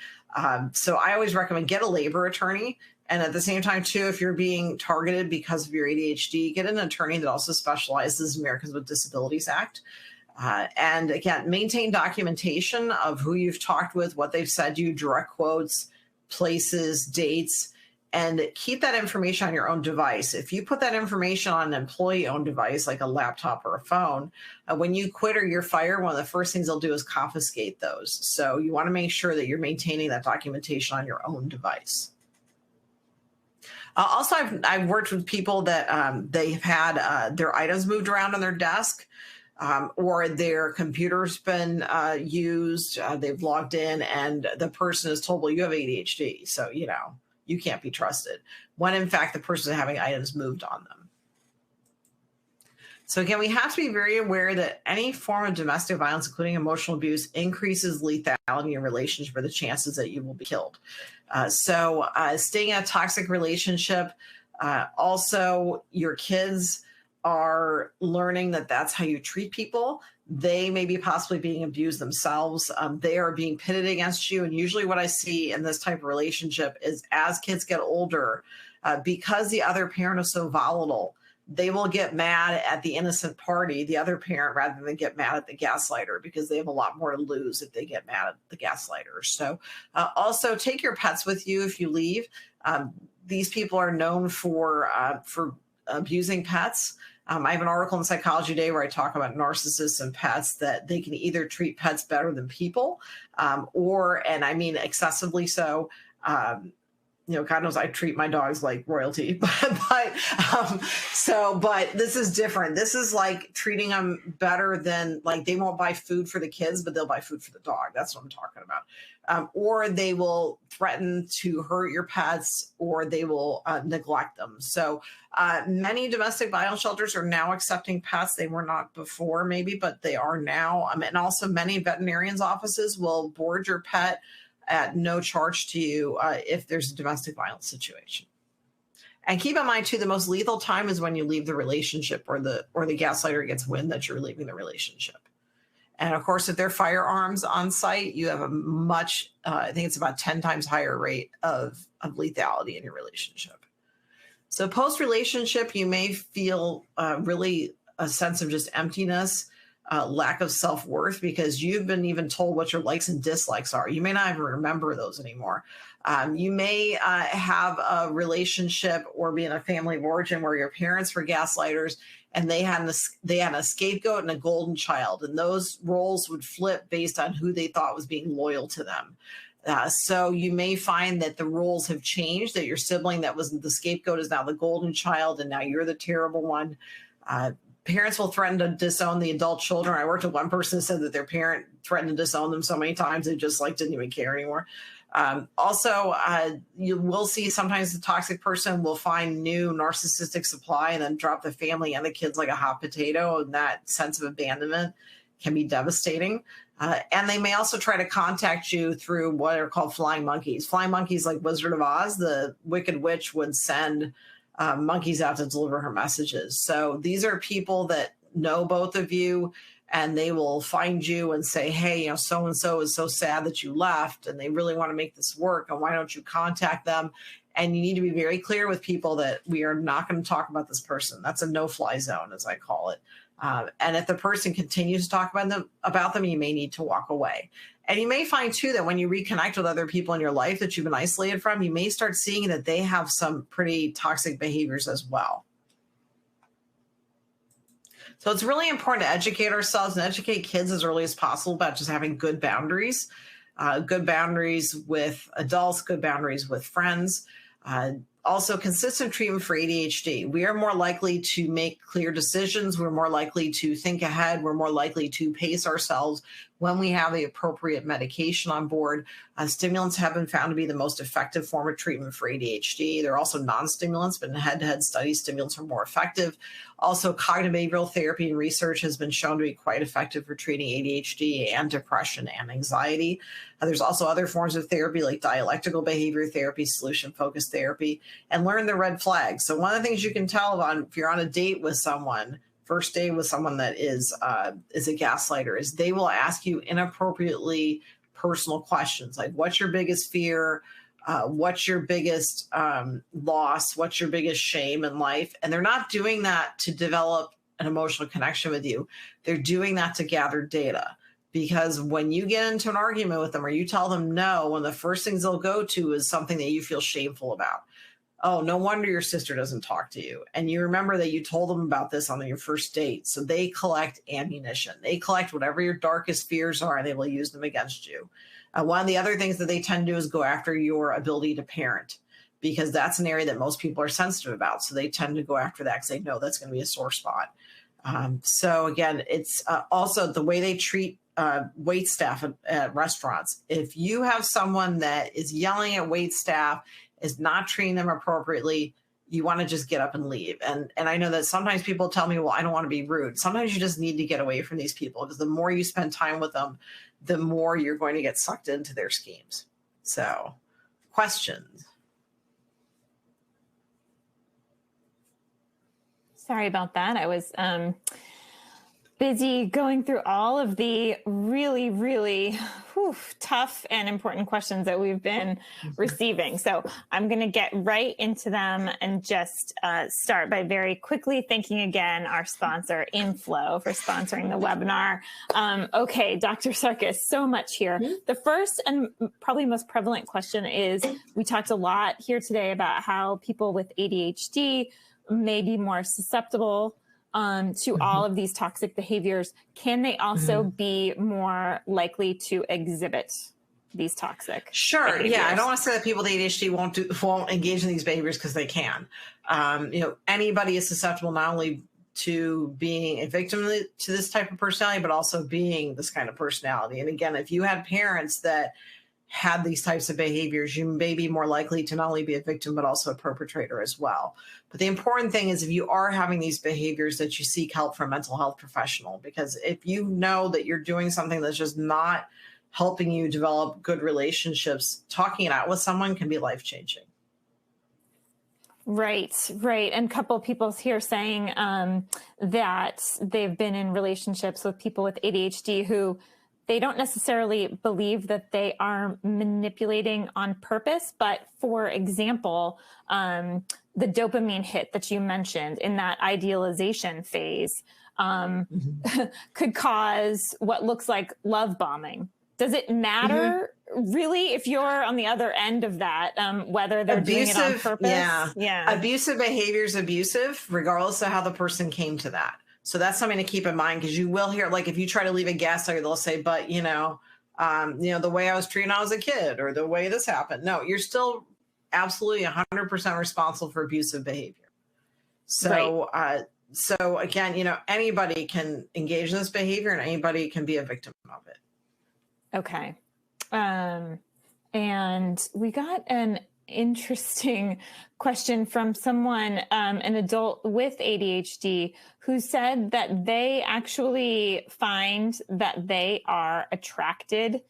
So I always recommend get a labor attorney. And at the same time, too, if you're being targeted because of your ADHD, get an attorney that also specializes in Americans with Disabilities Act. And again, maintain documentation of who you've talked with, what they've said to you, direct quotes, places, dates, and keep that information on your own device. If you put that information on an employee-owned device, like a laptop or a phone, when you quit or you're fired, one of the first things they'll do is confiscate those. So you want to make sure that you're maintaining that documentation on your own device. Also, I've worked with people that they've had their items moved around on their desk, or their computer's been used. They've logged in, and the person is told, "Well, you have ADHD, so you can't be trusted." When in fact, the person is having items moved on them. So again, we have to be very aware that any form of domestic violence, including emotional abuse, increases lethality in relationship or the chances that you will be killed. So staying in a toxic relationship, also your kids are learning that that's how you treat people. They may be possibly being abused themselves. They are being pitted against you. And usually what I see in this type of relationship is as kids get older, because the other parent is so volatile, they will get mad at the innocent party, the other parent, rather than get mad at the gaslighter, because they have a lot more to lose if they get mad at the gaslighter. So also take your pets with you if you leave. These people are known for abusing pets. I have an article in Psychology Today where I talk about narcissists and pets, that they can either treat pets better than people, and I mean excessively so. God knows I treat my dogs like royalty, but this is different. This is like treating them better than, like, they won't buy food for the kids, but they'll buy food for the dog. That's what I'm talking about. Or they will threaten to hurt your pets, or they will neglect them. So many domestic violence shelters are now accepting pets. They were not before maybe, but they are now. And also many veterinarians' offices will board your pet at no charge to you if there's a domestic violence situation. And keep in mind too, the most lethal time is when you leave the relationship, or the gaslighter gets wind that you're leaving the relationship. And of course, if there are firearms on site, you have a much, I think it's about 10 times higher rate of lethality in your relationship. So post-relationship, you may feel really a sense of just emptiness, lack of self-worth, because you've been even told what your likes and dislikes are. You may not even remember those anymore. You may have a relationship or be in a family of origin where your parents were gaslighters, and they had a scapegoat and a golden child, and those roles would flip based on who they thought was being loyal to them. So you may find that the roles have changed, that your sibling that was the scapegoat is now the golden child, and now you're the terrible one. Parents will threaten to disown the adult children. I worked with one person who said that their parent threatened to disown them so many times they just didn't even care anymore. Also, you will see sometimes the toxic person will find new narcissistic supply and then drop the family and the kids like a hot potato. And that sense of abandonment can be devastating. And they may also try to contact you through what are called flying monkeys. Flying monkeys, like Wizard of Oz, the Wicked Witch would send monkeys out to deliver her messages. So these are people that know both of you, and they will find you and say, hey, so-and-so is so sad that you left, and they really want to make this work, and why don't you contact them? And you need to be very clear with people that we are not going to talk about this person. That's a no-fly zone, as I call it. And if the person continues to talk about them, you may need to walk away. And you may find too that when you reconnect with other people in your life that you've been isolated from, you may start seeing that they have some pretty toxic behaviors as well. So it's really important to educate ourselves and educate kids as early as possible about just having good boundaries with adults, good boundaries with friends. Also, consistent treatment for ADHD. We are more likely to make clear decisions. We're more likely to think ahead. We're more likely to pace ourselves when we have the appropriate medication on board. Stimulants have been found to be the most effective form of treatment for ADHD. There are also non-stimulants, but in head-to-head studies, stimulants are more effective. Also, cognitive behavioral therapy and research has been shown to be quite effective for treating ADHD and depression and anxiety. There's also other forms of therapy like dialectical behavior therapy, solution-focused therapy, and learn the red flags. So one of the things you can tell if you're on a date with someone, first date with someone that is a gaslighter, is they will ask you inappropriately personal questions like, what's your biggest fear? What's your biggest loss? What's your biggest shame in life? And they're not doing that to develop an emotional connection with you. They're doing that to gather data. Because when you get into an argument with them or you tell them no, one of the first things they'll go to is something that you feel shameful about. Oh, no wonder your sister doesn't talk to you. And you remember that you told them about this on your first date. So they collect ammunition. They collect whatever your darkest fears are, and they will use them against you. One of the other things that they tend to do is go after your ability to parent. because that's an area that most people are sensitive about. So they tend to go after that because they know that's going to be a sore spot. So again, it's also the way they treat wait staff at restaurants. If you have someone that is yelling at wait staff, is not treating them appropriately, you want to just get up and leave. And I know that sometimes people tell me, well, I don't want to be rude. Sometimes you just need to get away from these people, because the more you spend time with them, the more you're going to get sucked into their schemes. So, questions? Sorry about that. I was busy going through all of the really, really tough and important questions that we've been receiving. So I'm going to get right into them and just start by very quickly thanking again our sponsor, Inflow, for sponsoring the webinar. Okay, Dr. Sarkis, so much here. The first and probably most prevalent question is, we talked a lot here today about how people with ADHD may be more susceptible to all of these toxic behaviors. Can they also be more likely to exhibit these toxic behaviors? Yeah, I don't want to say that people with ADHD won't engage in these behaviors, because they can. Anybody is susceptible not only to being a victim to this type of personality, but also being this kind of personality. And again, if you had parents that had these types of behaviors, you may be more likely to not only be a victim, but also a perpetrator as well. But the important thing is, if you are having these behaviors, that you seek help from a mental health professional, because if you know that you're doing something that's just not helping you develop good relationships, talking it out with someone can be life-changing. Right. And a couple of people here saying that they've been in relationships with people with ADHD who they don't necessarily believe that they are manipulating on purpose. But for example, the dopamine hit that you mentioned in that idealization phase could cause what looks like love bombing. Does it matter really if you're on the other end of that, whether they're doing it on purpose? Yeah. Abusive behavior is abusive, regardless of how the person came to that. So that's something to keep in mind, because you will hear, like, if you try to leave a gaslighter, they'll say, but, the way I was treated when I was a kid, or the way this happened. No, you're still absolutely 100% responsible for abusive behavior. So, so again, anybody can engage in this behavior, and anybody can be a victim of it. Okay. And we got an interesting question from someone, an adult with ADHD, who said that they actually find that they are attracted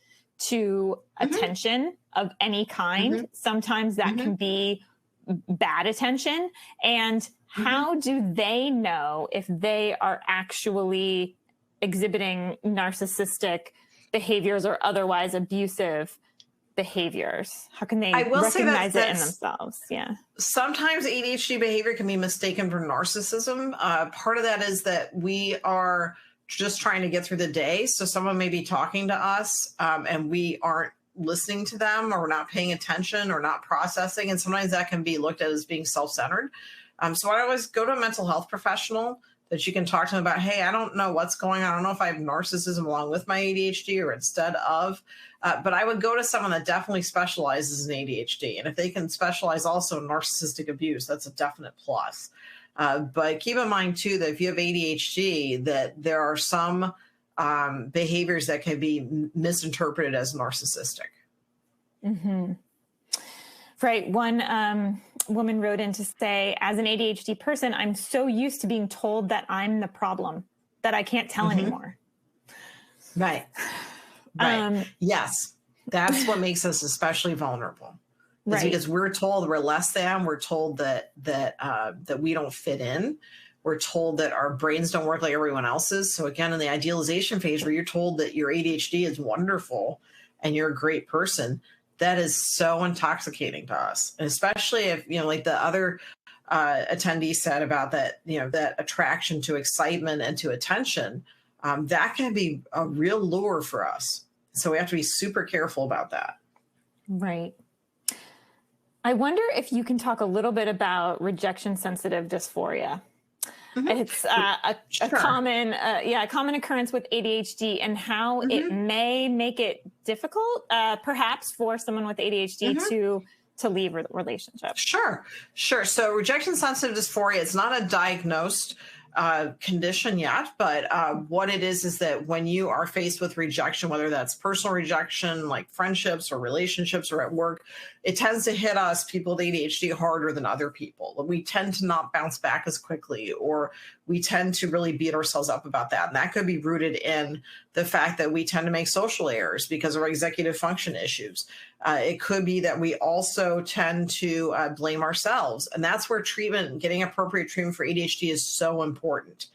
to attention of any kind. Sometimes that can be bad attention. And how do they know if they are actually exhibiting narcissistic behaviors or otherwise abusive behaviors? How can they recognize it in themselves? Yeah. Sometimes ADHD behavior can be mistaken for narcissism. Part of that is that we are just trying to get through the day. So someone may be talking to us and we aren't listening to them, or we're not paying attention, or not processing. And sometimes that can be looked at as being self-centered. So I always go to a mental health professional that you can talk to them about, hey, I don't know what's going on. I don't know if I have narcissism along with my ADHD or instead of, but I would go to someone that definitely specializes in ADHD. And if they can specialize also in narcissistic abuse, that's a definite plus. But keep in mind too, that if you have ADHD, that there are some behaviors that can be misinterpreted as narcissistic. Right. One woman wrote in to say, as an ADHD person, I'm so used to being told that I'm the problem that I can't tell anymore. Right. Yes. That's what makes us especially vulnerable. It's because we're told we're less than, we're told that we don't fit in. We're told that our brains don't work like everyone else's. So again, in the idealization phase, where you're told that your ADHD is wonderful and you're a great person, that is so intoxicating to us. And especially if, like the other attendee said about that, that attraction to excitement and to attention, that can be a real lure for us. So we have to be super careful about that. Right. I wonder if you can talk a little bit about rejection sensitive dysphoria. It's a common occurrence with ADHD, and how it may make it difficult, perhaps for someone with ADHD to to leave a relationship? Sure. So rejection sensitive dysphoria, it's not a diagnosed condition yet, but what it is that when you are faced with rejection, whether that's personal rejection, like friendships or relationships or at work, it tends to hit us, people with ADHD, harder than other people. We tend to not bounce back as quickly, or we tend to really beat ourselves up about that. And that could be rooted in the fact that we tend to make social errors because of our executive function issues. It could be that we also tend to blame ourselves. And that's where treatment, getting appropriate treatment for ADHD is so important.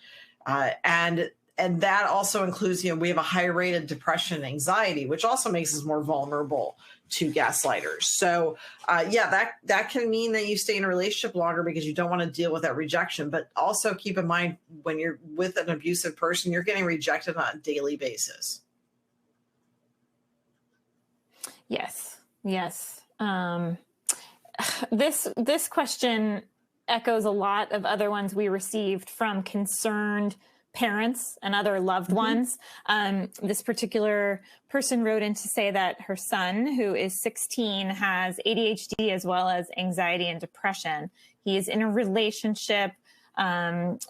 And that also includes, we have a high rate of depression and anxiety, which also makes us more vulnerable to gaslighters. So that can mean that you stay in a relationship longer because you don't want to deal with that rejection. But also keep in mind, when you're with an abusive person, you're getting rejected on a daily basis. Yes. This question echoes a lot of other ones we received from concerned parents and other loved ones. This particular person wrote in to say that her son, who is 16, has ADHD as well as anxiety and depression. He is in a relationship,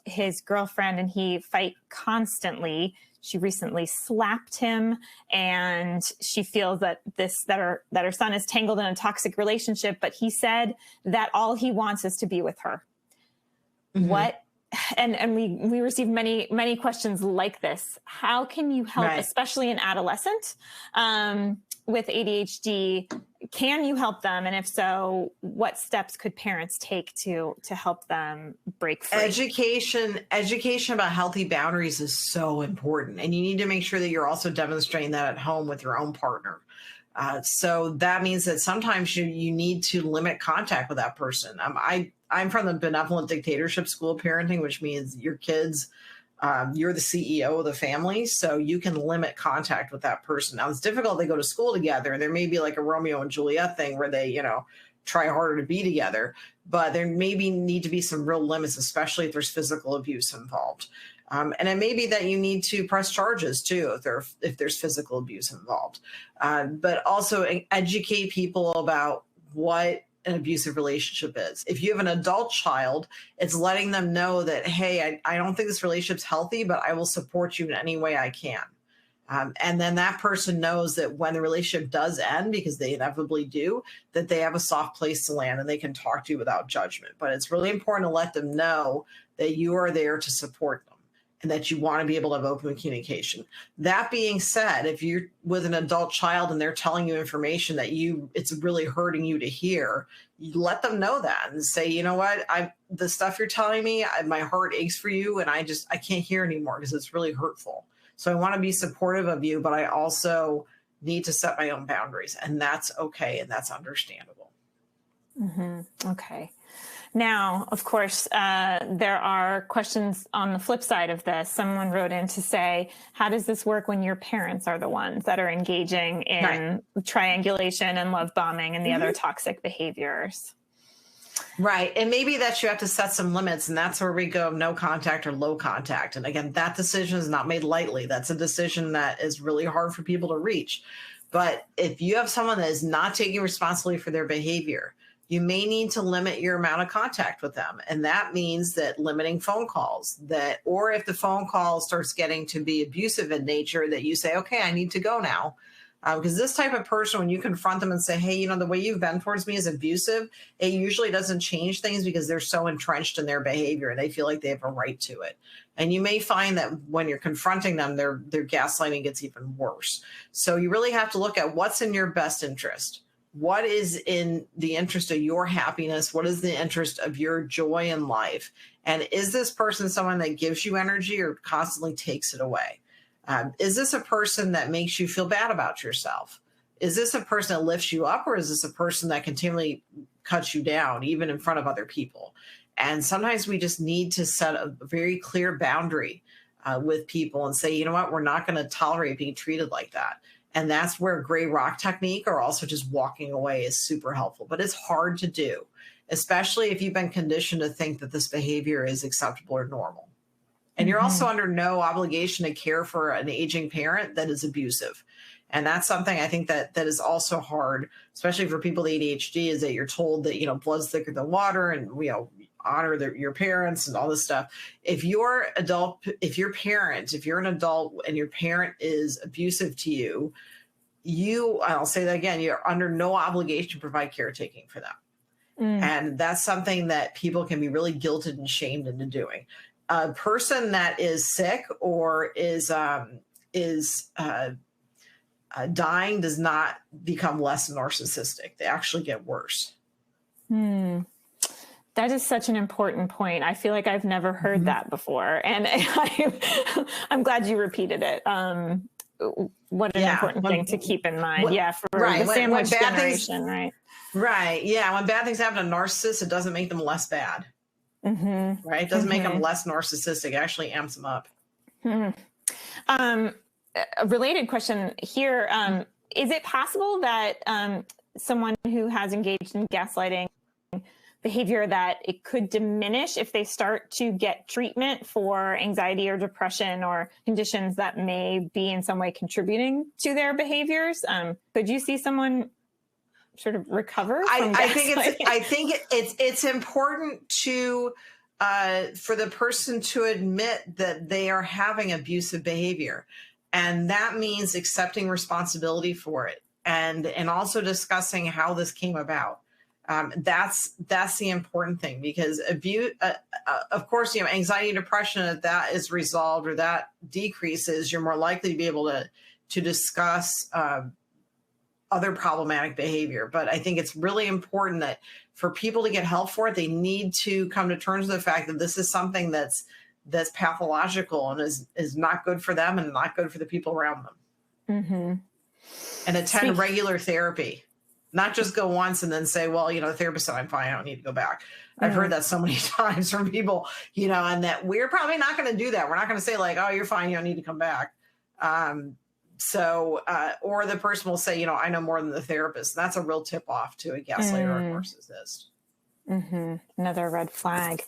his girlfriend and he fight constantly. She recently slapped him, and she feels that her son is tangled in a toxic relationship, but he said that all he wants is to be with her. And we received many questions like this. How can you help, especially an adolescent with ADHD? Can you help them? And if so, what steps could parents take to help them break free? Education about healthy boundaries is so important. And you need to make sure that you're also demonstrating that at home with your own partner. So that means that sometimes you need to limit contact with that person. I'm from the benevolent dictatorship school of parenting, which means your kids, you're the CEO of the family, so you can limit contact with that person. Now, it's difficult. They go to school together, and there may be like a Romeo and Juliet thing where they, try harder to be together, but there maybe need to be some real limits, especially if there's physical abuse involved. And it may be that you need to press charges too if there's physical abuse involved. But also educate people about what an abusive relationship is. If you have an adult child, it's letting them know that, hey, I don't think this relationship's healthy, but I will support you in any way I can. And then that person knows that when the relationship does end, because they inevitably do, that they have a soft place to land and they can talk to you without judgment. But it's really important to let them know that you are there to support them and that you want to be able to have open communication. That being said, if you're with an adult child and they're telling you information that it's really hurting you to hear, you let them know that and say, you know what, the stuff you're telling me, my heart aches for you, and I can't hear anymore because it's really hurtful. So I want to be supportive of you, but I also need to set my own boundaries, and that's okay, and that's understandable. Okay. Now, of course, there are questions on the flip side of this. Someone wrote in to say, how does this work when your parents are the ones that are engaging in triangulation and love bombing and the other toxic behaviors? Right. And maybe that you have to set some limits, and that's where we go no contact or low contact. And again, that decision is not made lightly. That's a decision that is really hard for people to reach. But if you have someone that is not taking responsibility for their behavior, you may need to limit your amount of contact with them. And that means that limiting phone calls, or if the phone call starts getting to be abusive in nature, that you say, okay, I need to go now. Because this type of person, when you confront them and say, hey, the way you've been towards me is abusive, it usually doesn't change things because they're so entrenched in their behavior and they feel like they have a right to it. And you may find that when you're confronting them, their gaslighting gets even worse. So you really have to look at what's in your best interest. What is in the interest of your happiness? What is the interest of your joy in life? And is this person someone that gives you energy or constantly takes it away? Is this a person that makes you feel bad about yourself? Is this a person that lifts you up, or is this a person that continually cuts you down, even in front of other people? And sometimes we just need to set a very clear boundary with people and say, you know what, we're not going to tolerate being treated like that. And that's where gray rock technique, or also just walking away, is super helpful. But it's hard to do, especially if you've been conditioned to think that this behavior is acceptable or normal. And you're also under no obligation to care for an aging parent that is abusive. And that's something I think that is also hard, especially for people with ADHD, is that you're told that, blood's thicker than water, and, honor your parents and all this stuff. If you're an adult and your parent is abusive to you, I'll say that again, you're under no obligation to provide caretaking for them. And that's something that people can be really guilted and shamed into doing. A person that is sick or is dying does not become less narcissistic. They actually get worse. That is such an important point. I feel like I've never heard that before. And I'm glad you repeated it. What an important thing to keep in mind. For the sandwich generation, right? Right. Yeah. When bad things happen to narcissists, it doesn't make them less bad. Right. It doesn't make them less narcissistic. It actually amps them up. A related question here. Is it possible that someone who has engaged in gaslighting behavior, that it could diminish if they start to get treatment for anxiety or depression or conditions that may be in some way contributing to their behaviors? Could you see someone sort of recover from gaslighting? I think it's important to for the person to admit that they are having abusive behavior, and that means accepting responsibility for it, and also discussing how this came about. That's the important thing, because abuse, of course, anxiety and depression, if that is resolved or that decreases, you're more likely to be able to discuss other problematic behavior. But I think it's really important that for people to get help for it, they need to come to terms with the fact that this is something that's pathological and is not good for them and not good for the people around them. And attend regular therapy. Not just go once and then say, well, the therapist said I'm fine, I don't need to go back. I've heard that so many times from people, and that we're probably not going to do that. We're not going to say like, oh, you're fine, you don't need to come back. Or the person will say, I know more than the therapist. That's a real tip off to a gaslighter or a narcissist. Another red flag.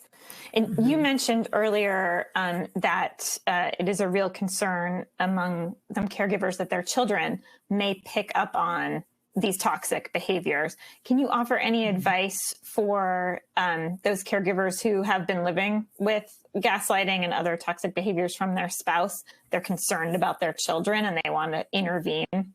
And you mentioned earlier that it is a real concern among some caregivers that their children may pick up on these toxic behaviors. Can you offer any advice for those caregivers who have been living with gaslighting and other toxic behaviors from their spouse? They're concerned about their children and they want to intervene.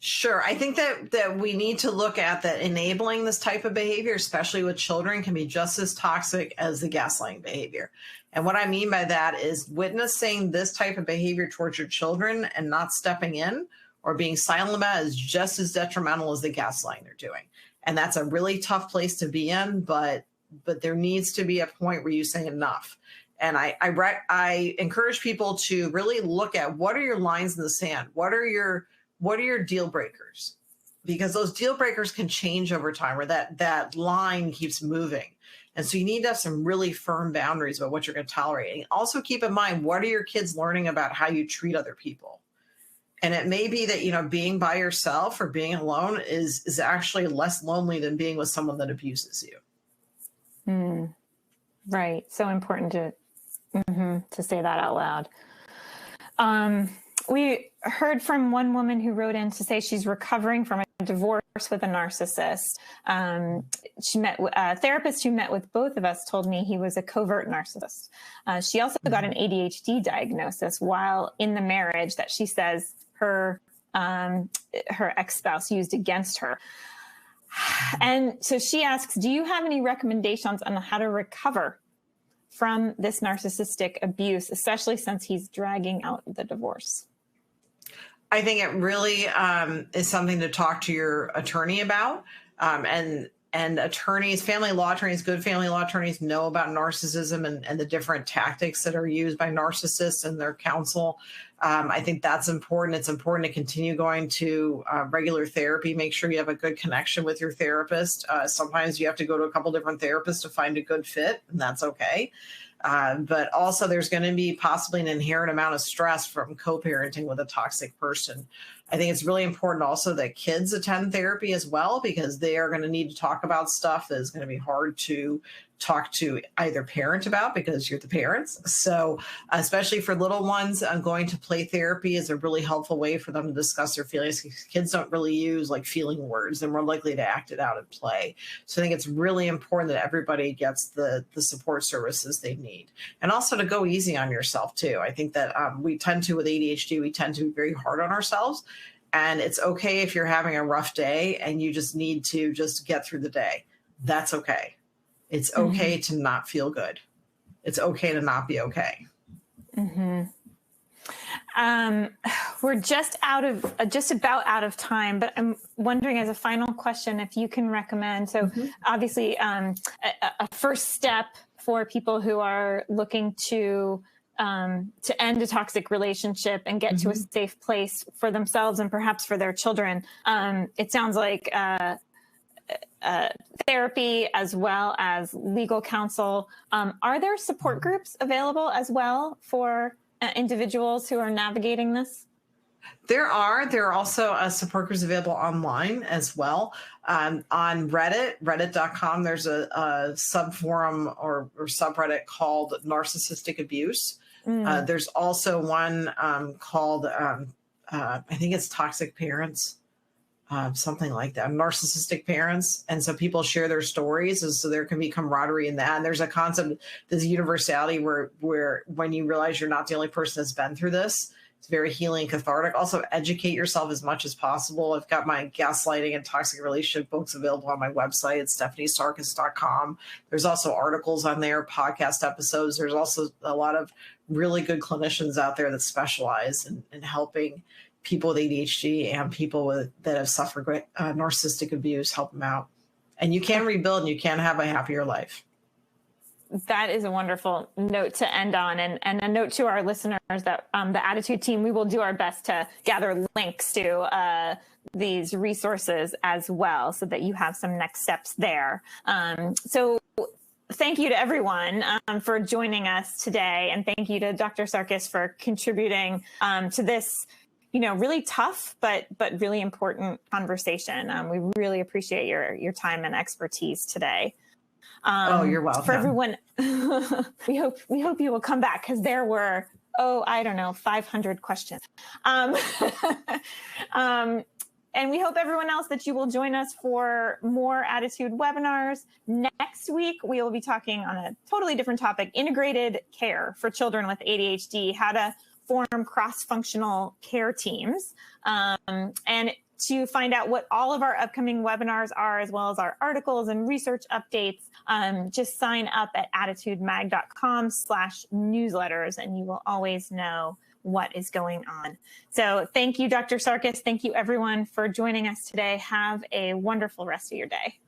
Sure. I think that we need to look at that enabling this type of behavior, especially with children, can be just as toxic as the gaslighting behavior. And what I mean by that is witnessing this type of behavior towards your children and not stepping in or being silent about it is just as detrimental as the gaslighting they're doing. And that's a really tough place to be in, but there needs to be a point where you say enough. And I encourage people to really look at what are your lines in the sand? What are your deal breakers? Because those deal breakers can change over time, or that line keeps moving. And so you need to have some really firm boundaries about what you're going to tolerate. And also keep in mind, what are your kids learning about how you treat other people? And it may be that, being by yourself or being alone is actually less lonely than being with someone that abuses you. Right. So important to say that out loud. We heard from one woman who wrote in to say she's recovering from a divorce with a narcissist. She met a therapist who met with both of us told me he was a covert narcissist. She also got an ADHD diagnosis while in the marriage that she says her ex-spouse used against her. And so she asks, do you have any recommendations on how to recover from this narcissistic abuse, especially since he's dragging out the divorce? I think it really is something to talk to your attorney about. And attorneys, family law attorneys, good family law attorneys know about narcissism and the different tactics that are used by narcissists and their counsel. I think that's important. It's important to continue going to regular therapy. Make sure you have a good connection with your therapist. Sometimes you have to go to a couple different therapists to find a good fit, and that's okay. But also there's going to be possibly an inherent amount of stress from co-parenting with a toxic person. I think it's really important also that kids attend therapy as well, because they are going to need to talk about stuff that is going to be hard to talk to either parent about because you're the parents. So especially for little ones, going to play therapy is a really helpful way for them to discuss their feelings. Kids don't really use like feeling words. They're more likely to act it out in play. So I think it's really important that everybody gets the support services they need. And also to go easy on yourself too. I think that we tend to, with ADHD, we tend to be very hard on ourselves. And it's okay if you're having a rough day and you just need to just get through the day. That's okay. It's okay to not feel good. It's okay to not be okay. We're just about out of time, but I'm wondering, as a final question, if you can recommend, so obviously a first step for people who are looking to end a toxic relationship and get to a safe place for themselves and perhaps for their children. It sounds like therapy as well as legal counsel. Are there support groups available as well for individuals who are navigating this? There are also support groups available online as well. On reddit.com, there's a subforum or subreddit called Narcissistic Abuse. There's also one called, I think it's Toxic Parents, something like that, narcissistic parents. And so people share their stories, and so there can be camaraderie in that. And there's a concept, this universality where when you realize you're not the only person that's been through this, it's very healing, cathartic. Also, educate yourself as much as possible. I've got my gaslighting and toxic relationship books available on my website. It's stephaniesarkis.com. There's also articles on there, podcast episodes. There's also a lot of really good clinicians out there that specialize in helping people with ADHD and people that have suffered narcissistic abuse, help them out. And you can rebuild and you can have a happier life. That is a wonderful note to end on, and a note to our listeners that the ADDitude team, we will do our best to gather links to these resources as well, so that you have some next steps there. So thank you to everyone for joining us today, and thank you to Dr. Sarkis for contributing to this, really tough but really important conversation. We really appreciate your time and expertise today. You're welcome. For everyone, we hope you will come back, because there were 500 questions. And we hope everyone else that you will join us for more ADDitude webinars. Next week, we will be talking on a totally different topic: integrated care for children with ADHD, how to form cross-functional care teams. And to find out what all of our upcoming webinars are, as well as our articles and research updates, just sign up at attitudemag.com/newsletters, and you will always know what is going on. So thank you, Dr. Sarkis. Thank you, everyone, for joining us today. Have a wonderful rest of your day.